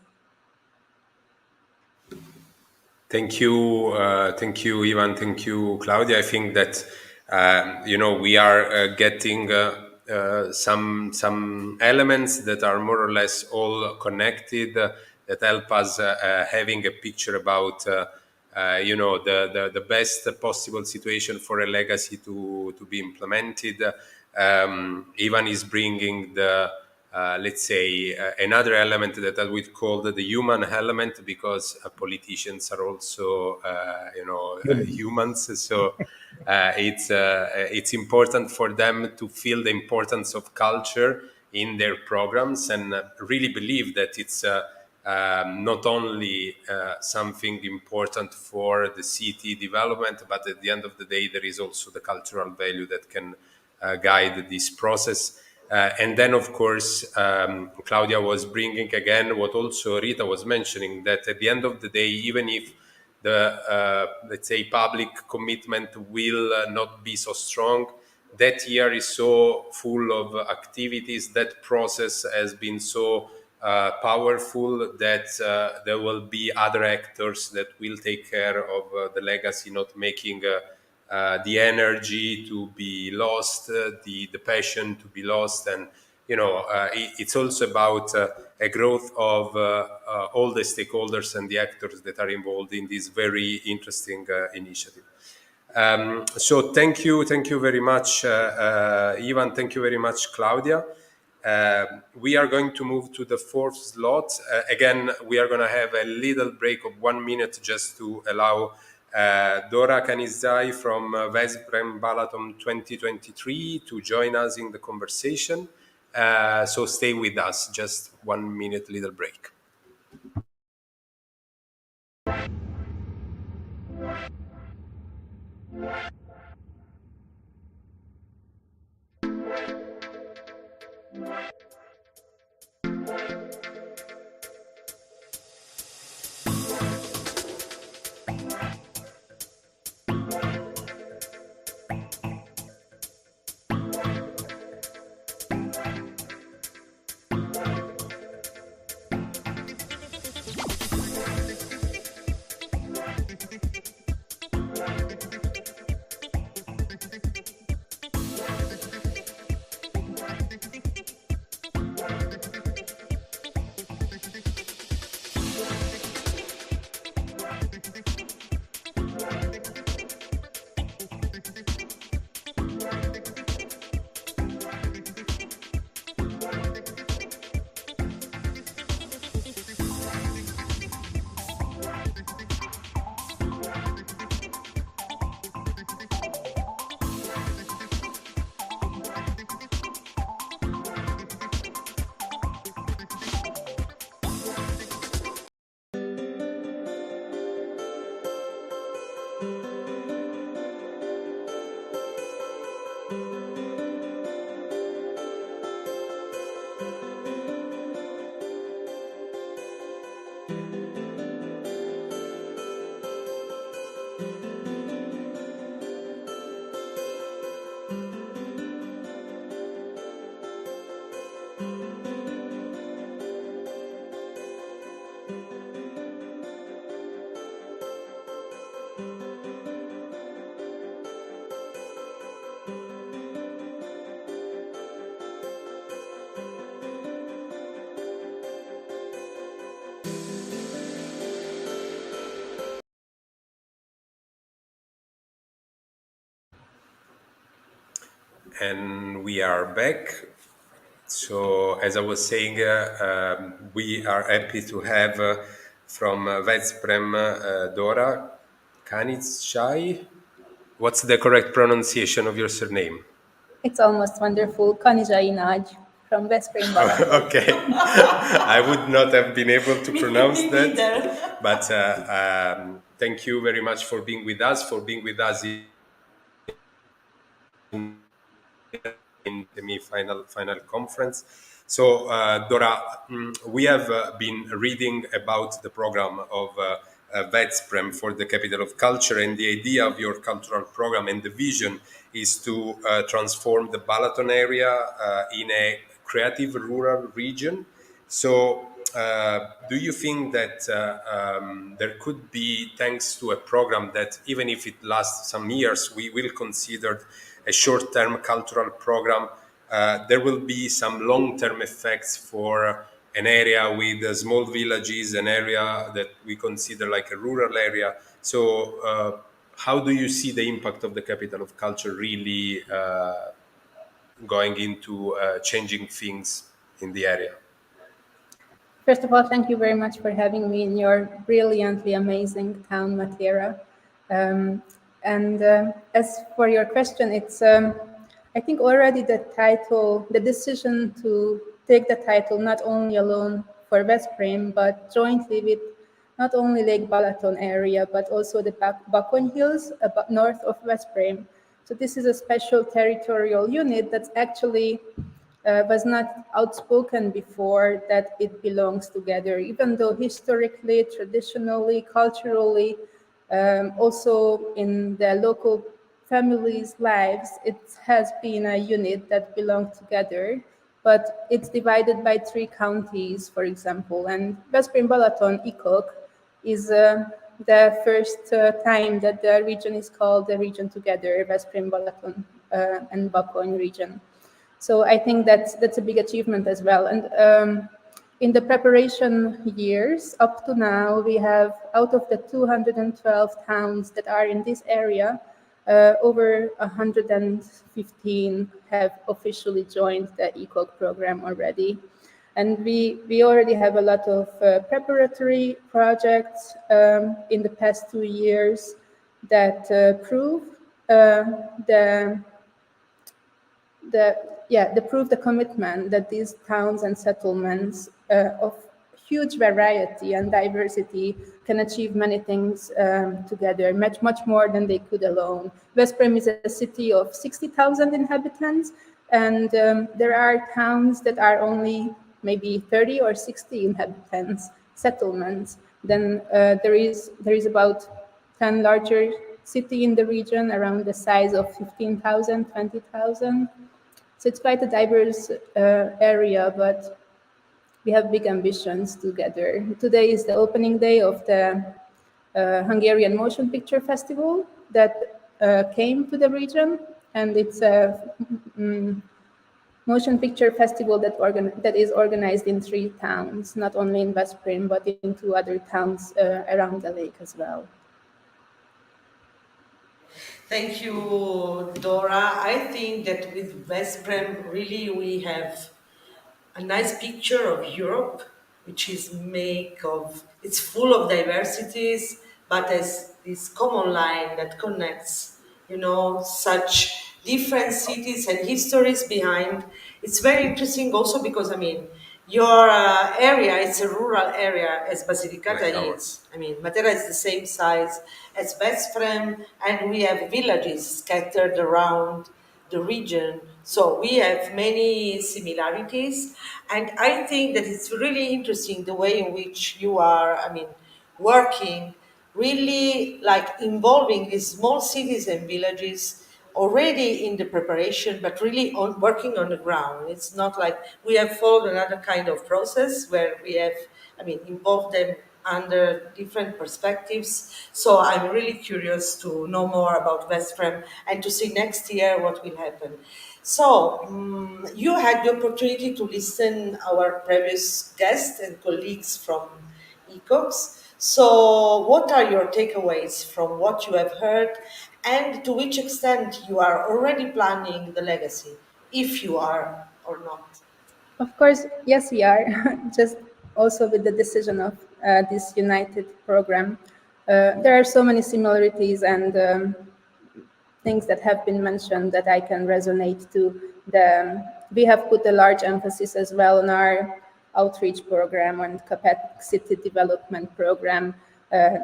Thank you, Ivan. Thank you, Claudia. I think that we are getting some elements that are more or less all connected that help us having a picture about the best possible situation for a legacy to be implemented. Ivan is bringing the let's say another element that I would call the human element, because politicians are also humans. So it's important for them to feel the importance of culture in their programs, and really believe that it's not only something important for the city development, but at the end of the day, there is also the cultural value that can guide this process. And then, of course, Claudia was bringing again what also Rita was mentioning, that at the end of the day, even if the, let's say, public commitment will not be so strong, that year is so full of activities, that process has been so powerful that there will be other actors that will take care of the legacy, not making the energy to be lost, the passion to be lost. And it's also about a growth of all the stakeholders and the actors that are involved in this very interesting initiative. So thank you very much, Ivan. Thank you very much, Claudia. We are going to move to the fourth slot. Again, we are going to have a little break of 1 minute just to allow Dora Kanizai from Vesprem Balaton 2023 to join us in the conversation. So stay with us, just 1 minute little break. And we are back. So, as I was saying, we are happy to have from Veszprém Dora Kanitschai. What's the correct pronunciation of your surname? It's almost wonderful. Kanizsai Nagy from Veszprém Balaton. Okay. I would not have been able to pronounce Me that. neither. But thank you very much for being with us, in the final conference. So, Dora, we have been reading about the program of Veszprém for the Capital of Culture, and the idea of your cultural program and the vision is to transform the Balaton area in a creative rural region. So, do you think that there could be, thanks to a program that even if it lasts some years, we will consider a short-term cultural program, there will be some long-term effects for an area with small villages, an area that we consider like a rural area. So how do you see the impact of the Capital of Culture really going into changing things in the area? First of all, thank you very much for having me in your brilliantly amazing town, Matera. As for your question, it's I think already the title, the decision to take the title not only alone for Veszprém, but jointly with not only Lake Balaton area, but also the Bakony Hills north of Veszprém. So this is a special territorial unit that's actually was not outspoken before that it belongs together, even though historically, traditionally, culturally, also in the local families' lives, it has been a unit that belonged together, but it's divided by 3 counties, for example, and Veszprém Balaton ECoC is the first time that the region is called the region together, Veszprém Balaton and Bakony region. So I think that's a big achievement as well. And in the preparation years, up to now, we have, out of the 212 towns that are in this area, over 115 have officially joined the ECoC program already. And we already have a lot of preparatory projects in the past 2 years that prove the commitment that these towns and settlements of huge variety and diversity can achieve many things together, much more than they could alone. Veszprém is a city of 60,000 inhabitants, and there are towns that are only maybe 30 or 60 inhabitants, settlements. Then there is about 10 larger city in the region around the size of 15,000, 20,000. So it's quite a diverse area, but we have big ambitions together. Today is the opening day of the Hungarian Motion Picture Festival that came to the region, and it's a motion picture festival that is organized in 3 towns, not only in Veszprém, but in 2 other towns around the lake as well. Thank you, Dora. I think that with Veszprém, really we have a nice picture of Europe, which is it's full of diversities, but as this common line that connects, such different cities and histories behind. It's very interesting also because, your area is a rural area as Basilicata is. Matera is the same size as Veszprém, and we have villages scattered around the region. So we have many similarities, and I think that it's really interesting the way in which you are, working, really like involving these small cities and villages already in the preparation, but really working on the ground. It's not like we have followed another kind of process where we have, involved them under different perspectives. So I'm really curious to know more about Veszprém and to see next year what will happen. So you had the opportunity to listen our previous guests and colleagues from ECoC. So what are your takeaways from what you have heard? and to which extent you are already planning the legacy, if you are or not. Of course, yes, we are. Just also with the decision of this United program, there are so many similarities and things that have been mentioned that I can resonate to. We have put a large emphasis as well on our outreach program and capacity development program,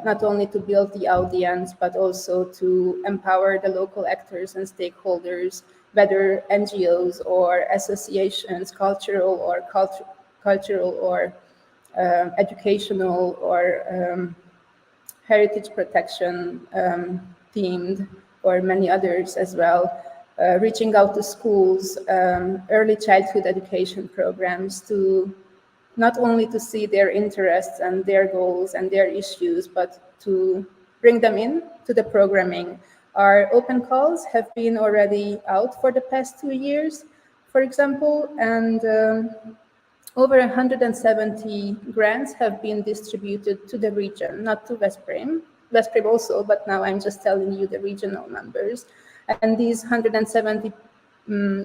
not only to build the audience, but also to empower the local actors and stakeholders, whether NGOs or associations, cultural or educational or heritage protection themed, or many others as well, reaching out to schools, early childhood education programs to not only to see their interests and their goals and their issues, but to bring them in to the programming. Our open calls have been already out for the past 2 years, for example, and over 170 grants have been distributed to the region, not to Veszprém. Veszprém also, but now I'm just telling you the regional numbers. And these 170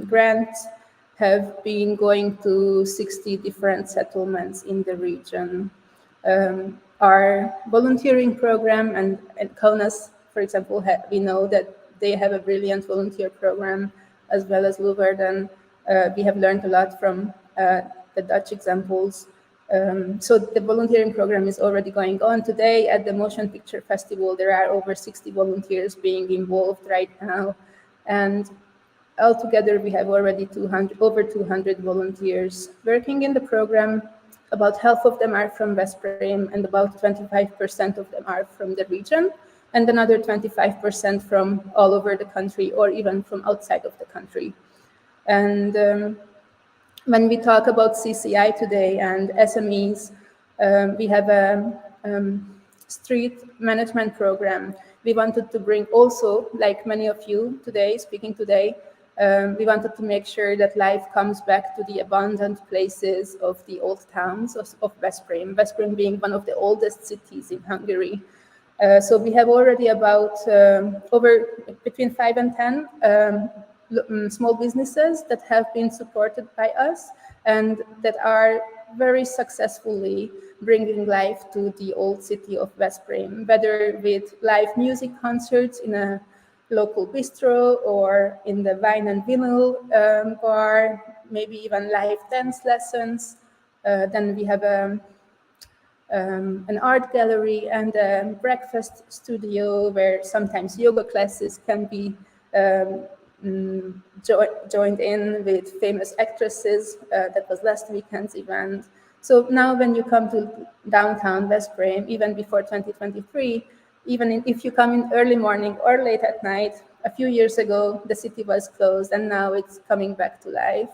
grants have been going to 60 different settlements in the region. Our volunteering program and Kaunas, for example, we know that they have a brilliant volunteer program, as well as Leeuwarden. We have learned a lot from the Dutch examples. So the volunteering program is already going on. Today at the Motion Picture Festival, there are over 60 volunteers being involved right now. And altogether, we have already over 200 volunteers working in the program. About half of them are from Veszprém, and about 25% of them are from the region, and another 25% from all over the country, or even from outside of the country. And when we talk about CCI today and SMEs, we have a street management program. We wanted to bring also, like many of you today, speaking today, we wanted to make sure that life comes back to the abundant places of the old towns of Veszprém, Veszprém being one of the oldest cities in Hungary. So we have already about between 5 and 10 small businesses that have been supported by us and that are very successfully bringing life to the old city of Veszprém, whether with live music concerts in a local bistro or in the wine and vinyl bar, maybe even live dance lessons. Then we have an art gallery and a breakfast studio where sometimes yoga classes can be joined in with famous actresses. That was last weekend's event. So now when you come to downtown Veszprém, even before 2023, even if you come in early morning or late at night, a few years ago, the city was closed and now it's coming back to life.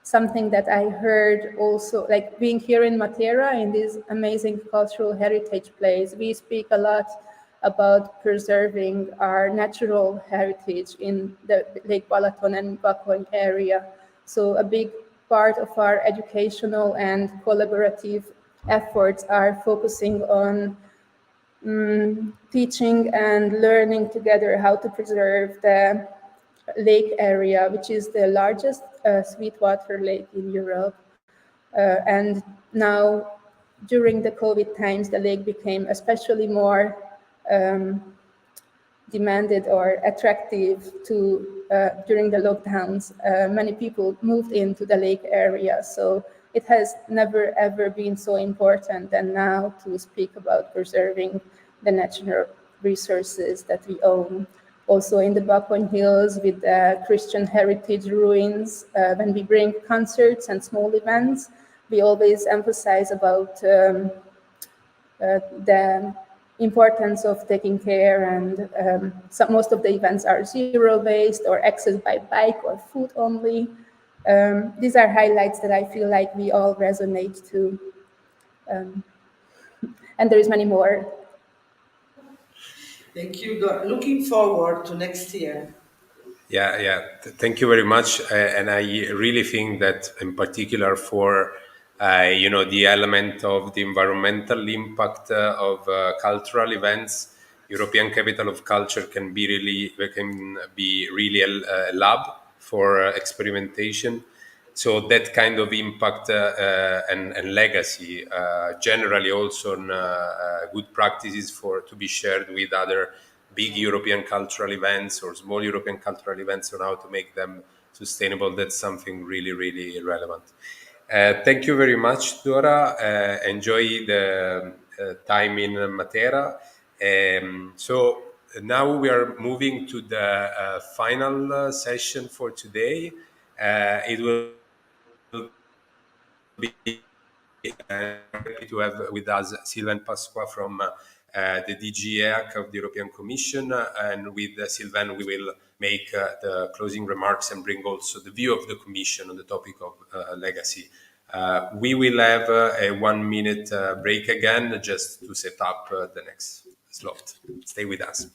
Something that I heard also, like being here in Matera, in this amazing cultural heritage place, we speak a lot about preserving our natural heritage in the Lake Balaton and Bakony area. So a big part of our educational and collaborative efforts are focusing on teaching and learning together how to preserve the lake area, which is the largest sweetwater lake in Europe. And now, during the COVID times, the lake became especially more demanded or attractive to during the lockdowns. Many people moved into the lake area, so it has never ever been so important than now to speak about preserving the natural resources that we own. Also in the Bakony Hills with the Christian heritage ruins, when we bring concerts and small events, we always emphasize about the importance of taking care, and most of the events are zero waste or access by bike or foot only. These are highlights that I feel like we all resonate to. And there is many more. Thank you. Looking forward to next year. Yeah. Thank you very much. And I really think that, in particular, for the element of the environmental impact of cultural events, European Capital of Culture can be really a lab for experimentation. So that kind of impact and legacy, generally also on good practices to be shared with other big European cultural events or small European cultural events on how to make them sustainable. That's something really, really relevant. Thank you very much, Dora. Enjoy the time in Matera. So now we are moving to the final session for today. It will be happy to have with us Sylvain Pasqua from the DG EAC of the European Commission, and with Sylvain we will make the closing remarks and bring also the view of the Commission on the topic of legacy. We will have a 1 minute break again, just to set up the next slot. Stay with us.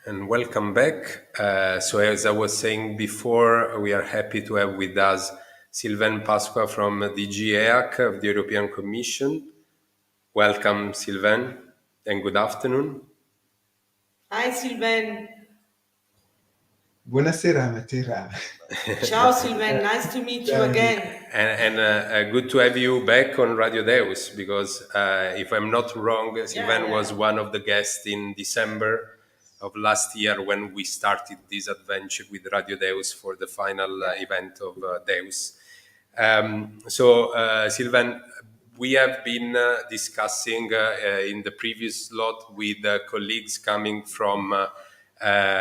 And welcome back. So as I was saying before, we are happy to have with us Sylvain Pasqua from DG EAC of the European Commission. Welcome, Sylvain, and good afternoon. Hi, Sylvain. Buonasera, Matera. Ciao, Sylvain. Nice to meet you again. And good to have you back on Radio Deus, because if I'm not wrong, Sylvain was one of the guests in December of last year when we started this adventure with Radio Deus for the final event of Deus. So, Sylvain, we have been discussing in the previous slot with colleagues coming from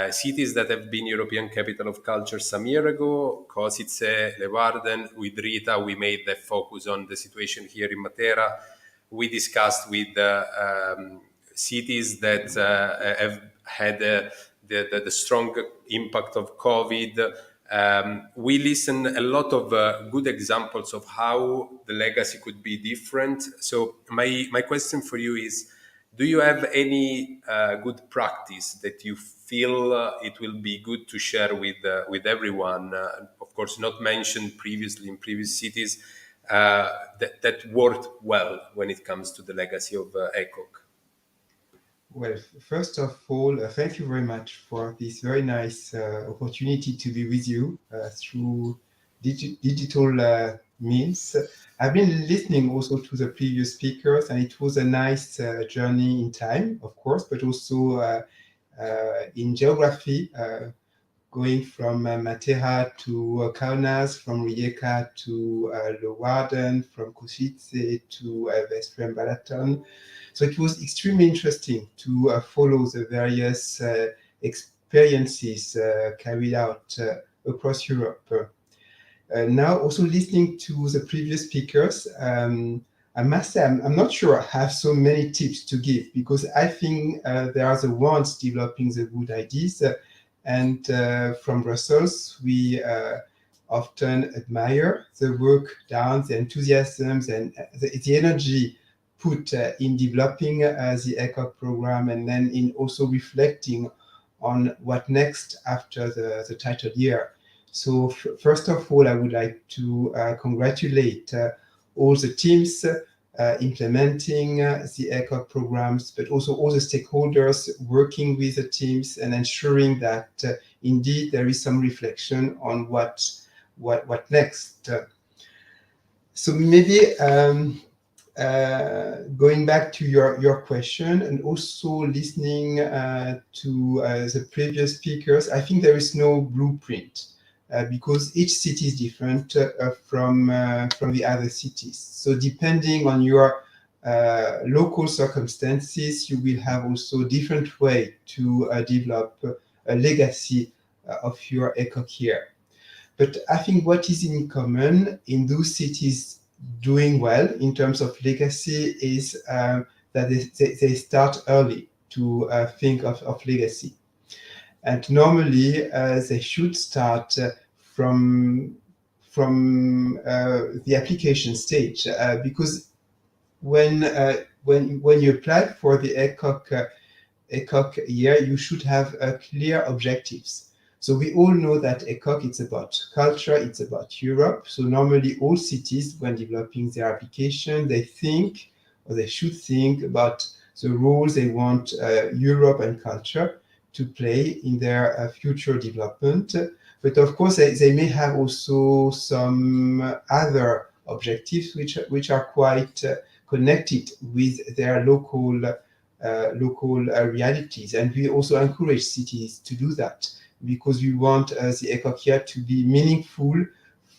cities that have been European Capital of Culture some year ago, Košice, Leeuwarden. With Rita, we made the focus on the situation here in Matera. We discussed with cities that have had the strong impact of COVID. We listen a lot of good examples of how the legacy could be different. So my question for you is, do you have any good practice that you feel it will be good to share with everyone? Of course, not mentioned previously in previous cities, that worked well when it comes to the legacy of ECoC. Well, first of all, thank you very much for this very nice opportunity to be with you through digital means. I've been listening also to the previous speakers, and it was a nice journey in time, of course, but also in geography, going from Matera to Kaunas, from Rijeka to Leeuwarden, from Košice to Veszprém Balaton. So it was extremely interesting to follow the various experiences carried out across Europe. Now, also listening to the previous speakers, I must say I'm not sure I have so many tips to give, because I think they are the ones developing the good ideas. And from Brussels, we often admire the work done, the enthusiasm, and the energy put in developing the ECoC program, and then in also reflecting on what next after the title year. So first of all, I would like to congratulate all the teams implementing the ECoC programs, but also all the stakeholders working with the teams and ensuring that indeed there is some reflection on what next. So maybe going back to your question, and also listening to the previous speakers, I think there is no blueprint. Because each city is different from the other cities. So depending on your local circumstances, you will have also different way to develop a legacy of your ECoC year. But I think what is in common in those cities doing well in terms of legacy is that they start early to think of legacy. And normally they should start from the application stage, because when you apply for the ECoC year, you should have clear objectives. So we all know that ECoC, it's about culture, it's about Europe. So normally all cities, when developing their application, they think, or they should think about the roles they want Europe and culture to play in their future development. But of course, they may have also some other objectives which are quite connected with their local realities. And we also encourage cities to do that, because we want the ECoC year to be meaningful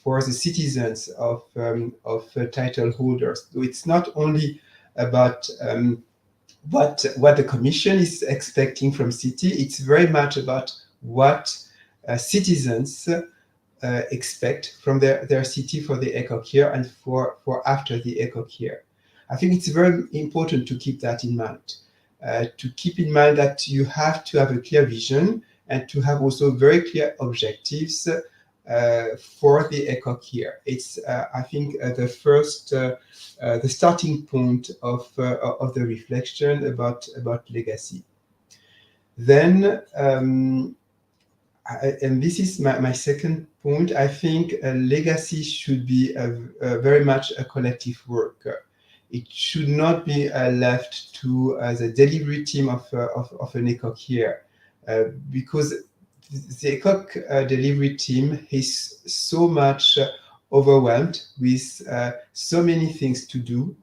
for the citizens of title holders. So it's not only about what the Commission is expecting from city, it's very much about what citizens expect from their city for the ECoC year and for after the ECoC year. I think it's very important to keep that in mind. To keep in mind that you have to have a clear vision and to have also very clear objectives for the ECoC year. It's, I think, the first, the starting point of the reflection about legacy. Then, and this is my second point, I think legacy should be very much a collective work. It should not be left to the delivery team of an ECoC year, because the ECoC delivery team is so much overwhelmed with so many things to do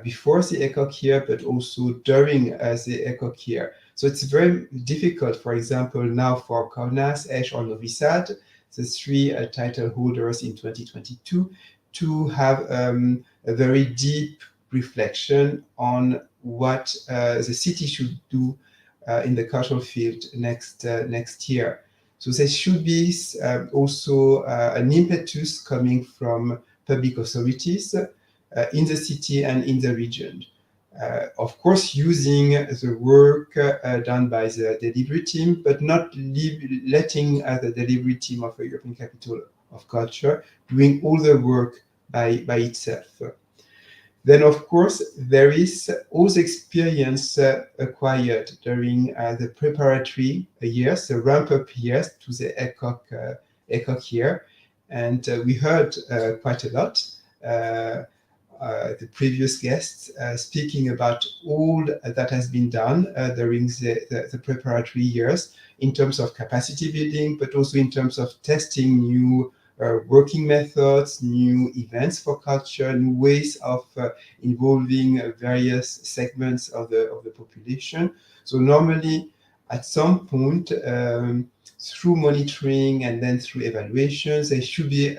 before the ECoC year, but also during the ECoC year. So it's very difficult, for example, now for Kaunas, Esch, or Novi Sad, the three title holders in 2022, to have a very deep reflection on what the city should do in the cultural field next year. So there should be also an impetus coming from public authorities in the city and in the region. Of course, using the work done by the delivery team, but not letting the delivery team of a European Capital of Culture doing all the work by itself. Then, of course, there is all the experience acquired during the preparatory years, the ramp-up years to the ECoC year. And we heard quite a lot, the previous guests speaking about all that has been done during the preparatory years in terms of capacity building, but also in terms of testing new working methods, new events for culture, new ways of involving various segments of the population. So normally, at some point, the through monitoring and then through evaluations. There should be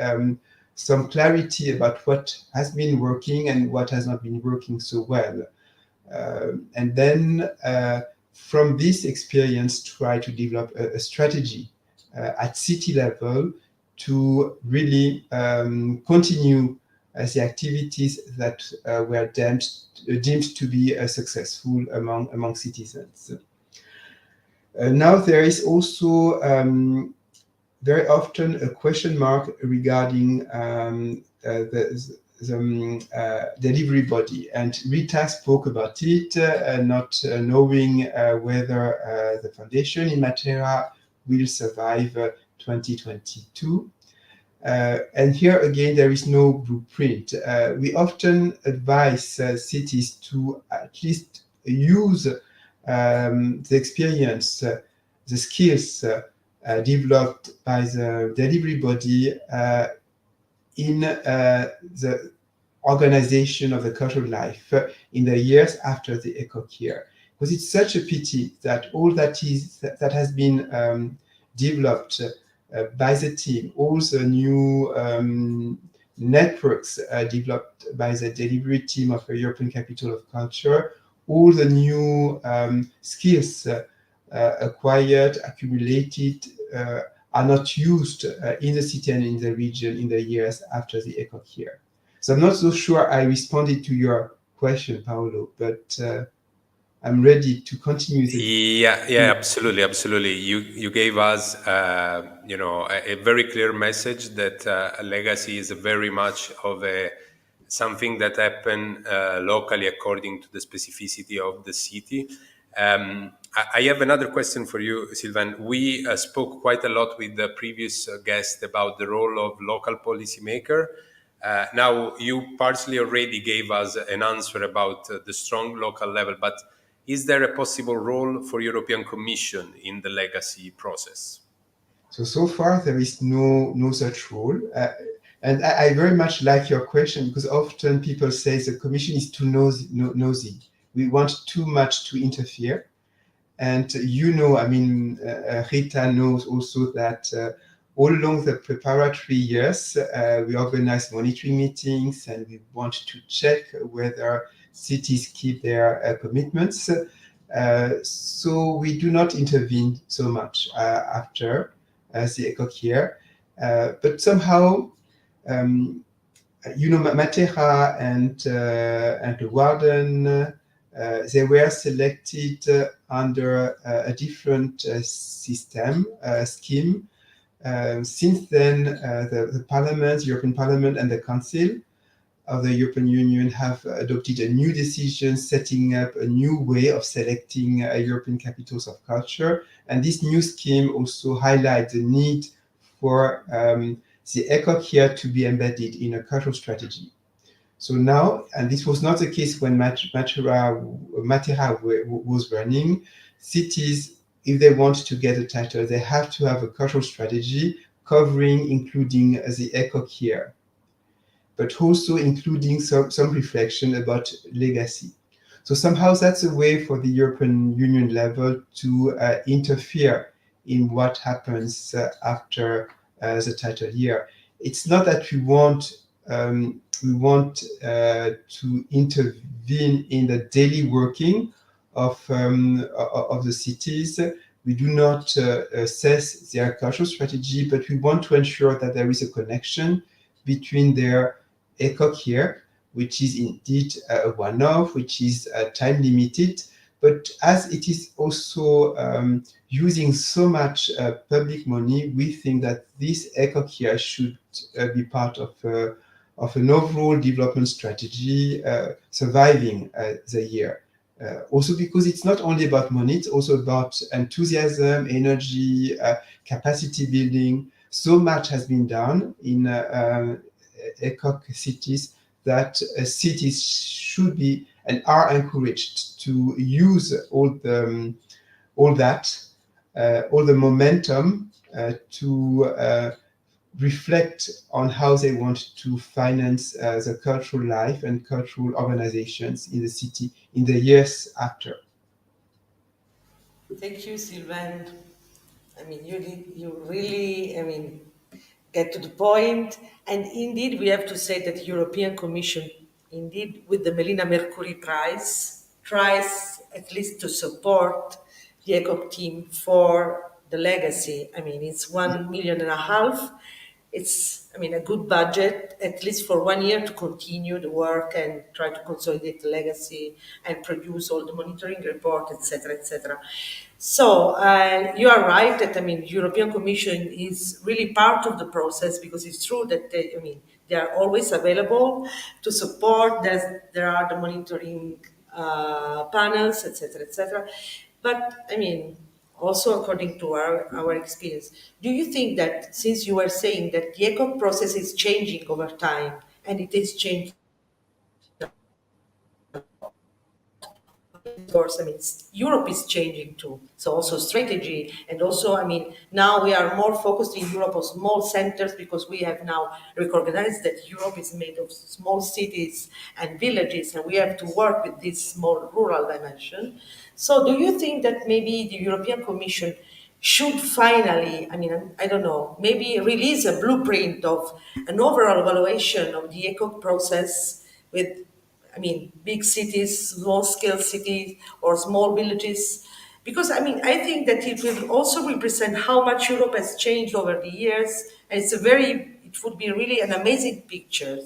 some clarity about what has been working and what has not been working so well. And then from this experience, try to develop a strategy at city level to really continue the activities that were deemed to be successful among citizens. Now there is also very often a question mark regarding the delivery body, and Rita spoke about it, not knowing whether the foundation in Matera will survive 2022. And here again, there is no blueprint. We often advise cities to at least use the experience, the skills developed by the delivery body in the organization of the cultural life in the years after the ECoC year. Because it's such a pity that all that has been developed by the team, all the new networks developed by the delivery team of the European Capital of Culture, all the new skills acquired, accumulated, are not used in the city and in the region in the years after the ECoC year. So I'm not so sure I responded to your question, Paolo, but I'm ready to continue. Yeah, absolutely. You gave us, a very clear message that a legacy is very much of something that happened locally according to the specificity of the city. I have another question for you, Sylvain. We spoke quite a lot with the previous guest about the role of local policymaker. Now, you partially already gave us an answer about the strong local level, but is there a possible role for European Commission in the legacy process? So far, there is no such role. And I very much like your question, because often people say the Commission is too nosy. We want too much to interfere. And Rita knows also that all along the preparatory years, we organize monitoring meetings and we want to check whether cities keep their commitments. So we do not intervene so much after the ECoC year. But somehow, Matera and the Warden, they were selected under a different scheme. Since then, the Parliament, European Parliament and the Council of the European Union have adopted a new decision setting up a new way of selecting European capitals of culture. And this new scheme also highlights the need for the ECoC year to be embedded in a cultural strategy. So now, and this was not the case when Matera was running, cities, if they want to get a title, they have to have a cultural strategy covering, including the ECoC year, but also including some reflection about legacy. So somehow that's a way for the European Union level to interfere in what happens after the title year. It's not that we want to intervene in the daily working of the cities. We do not assess their cultural strategy, but we want to ensure that there is a connection between their ECoC year, which is indeed a one-off, which is time limited, but as it is also using so much public money, we think that this ECoC year should be part of an overall development strategy surviving the year. Also because it's not only about money, it's also about enthusiasm, energy, capacity building. So much has been done in ECoC cities that cities should be and are encouraged to use all the momentum to reflect on how they want to finance the cultural life and cultural organizations in the city in the years after. Thank you, Sylvain. I mean, you really, I mean, get to the point. And indeed, we have to say that the European Commission, indeed, with the Melina Mercury Prize, tries at least to support the ECoC team for the legacy. I mean, it's 1.5 million. It's, I mean, a good budget, at least for 1 year, to continue the work and try to consolidate the legacy and produce all the monitoring report, etc., etc. So you are right that, I mean, European Commission is really part of the process, because it's true that they, I mean, they are always available to support. There are the monitoring panels, etc., etc. But I mean, also according to our experience, do you think that, since you were saying that the ECoC process is changing over time, and it is changing, of course, I mean, Europe is changing too. So also strategy, and also, I mean, now we are more focused in Europe on small centers, because we have now recognized that Europe is made of small cities and villages, and we have to work with this more rural dimension. So do you think that maybe the European Commission should finally, I mean, I don't know, maybe release a blueprint of an overall evaluation of the ECoC process with, I mean, big cities, small scale cities, or small villages? Because, I mean, I think that it will also represent how much Europe has changed over the years. And it would be really an amazing picture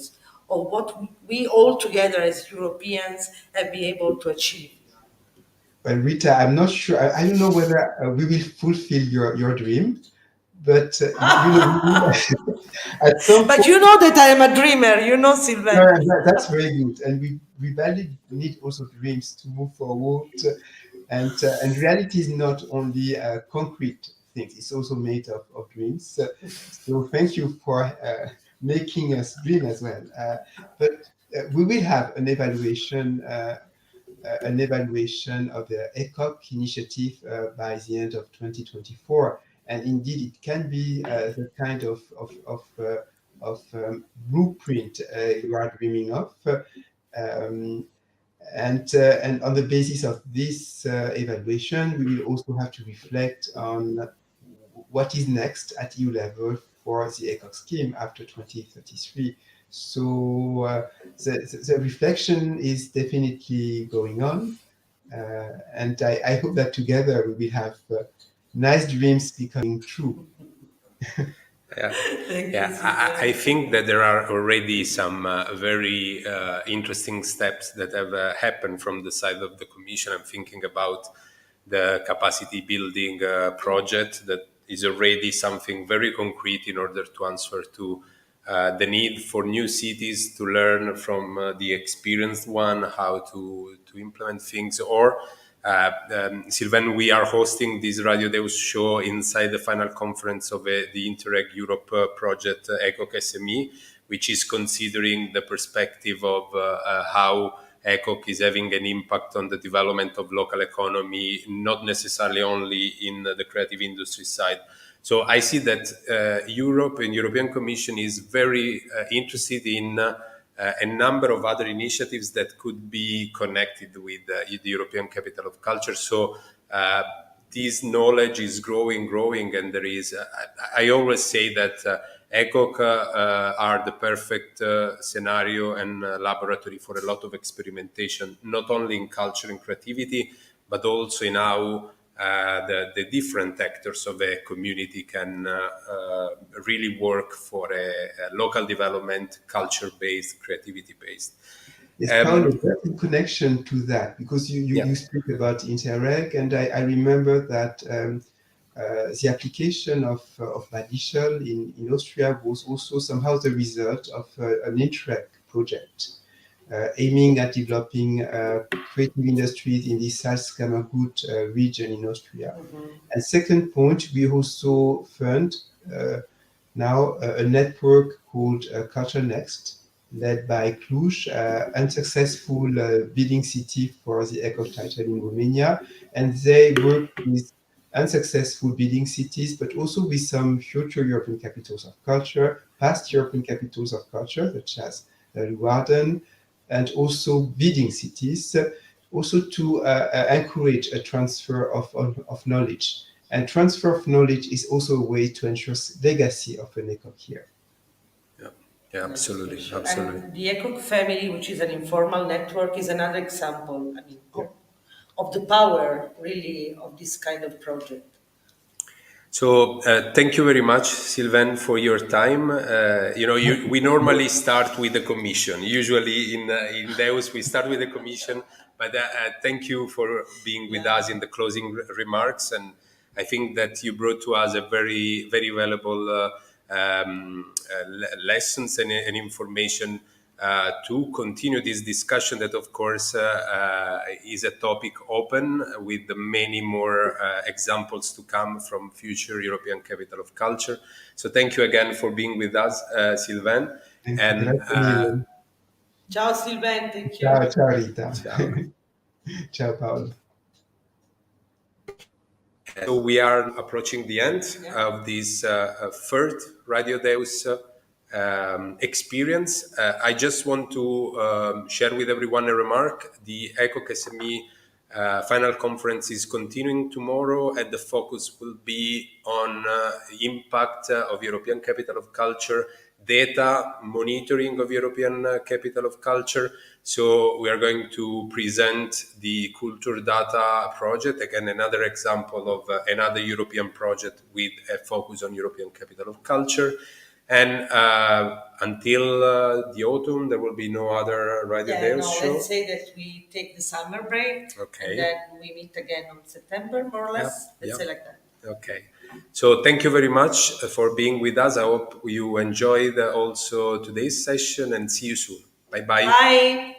of what we all together as Europeans have been able to achieve. Well, Rita, I'm not sure. I don't know whether we will fulfill your dream, but at some But point, you know that I am a dreamer, you know, Sylvain. that's very good. And we badly need also dreams to move forward. And reality is not only concrete things; it's also made of dreams. So thank you for making us dream as well. But we will have an evaluation of the ECoC initiative by the end of 2024. And indeed, it can be the kind of blueprint you are dreaming of. And on the basis of this evaluation, we will also have to reflect on what is next at EU level for the ECoC scheme after 2033. So the reflection is definitely going on. And I hope that together we will have nice dreams becoming true. I think that there are already some very interesting steps that have happened from the side of the Commission. I'm thinking about the capacity building project that is already something very concrete in order to answer to the need for new cities to learn from the experienced one how to implement things. Or Sylvain, we are hosting this Radio Deus show inside the final conference of the Interreg Europe project ECoC SME, which is considering the perspective of how ECoC is having an impact on the development of local economy, not necessarily only in the creative industry side. So I see that Europe and European Commission is very interested in a number of other initiatives that could be connected with the European Capital of Culture. So this knowledge is growing, and there is. I always say that ECoC are the perfect scenario and laboratory for a lot of experimentation, not only in culture and creativity, but also in how the different actors of a community can really work for a local development, culture-based, creativity-based. Yes, Paolo, there's a connection to that, because you speak about Interreg, and I remember that the application of Badischel in Austria was also somehow the result of an Interreg project aiming at developing creative industries in the Salzkammergut region in Austria. And second point, we also fund now a network called Culture Next, led by Cluj, unsuccessful bidding city for the ECoC title in Romania. And they work with unsuccessful bidding cities, but also with some future European capitals of culture, past European capitals of culture, such as Leeuwarden, and also bidding cities, also to encourage a transfer of knowledge. And transfer of knowledge is also a way to ensure legacy of an ECoC here. Yeah, absolutely, Sure. absolutely. And the ECoC family, which is an informal network, is another example, I mean, of the power, really, of this kind of project. So thank you very much, Sylvain, for your time. We normally start with the commission. Usually in Deus we start with the commission, but thank you for being with us in the closing remarks. And I think that you brought to us a very, very valuable lessons and information to continue this discussion that, of course, is a topic open with many more examples to come from future European Capital of Culture. So thank you again for being with us, Sylvain. And Ciao, Sylvain. Thank you. ciao, ciao, Rita. Ciao. Ciao, Paolo. So we are approaching the end of this third Radio Deus experience. I just want to share with everyone a remark. The ECoC SME final conference is continuing tomorrow, and the focus will be on impact of European Capital of Culture, data monitoring of European Capital of Culture. So we are going to present the Culture Data project, again, another example of another European project with a focus on European Capital of Culture. And until the autumn, there will be no other Radio Deus show. Let's say that we take the summer break, and then we meet again on September, more or less. Let's say like that. Okay. So thank you very much for being with us. I hope you enjoyed also today's session, and see you soon. Bye-bye. Bye.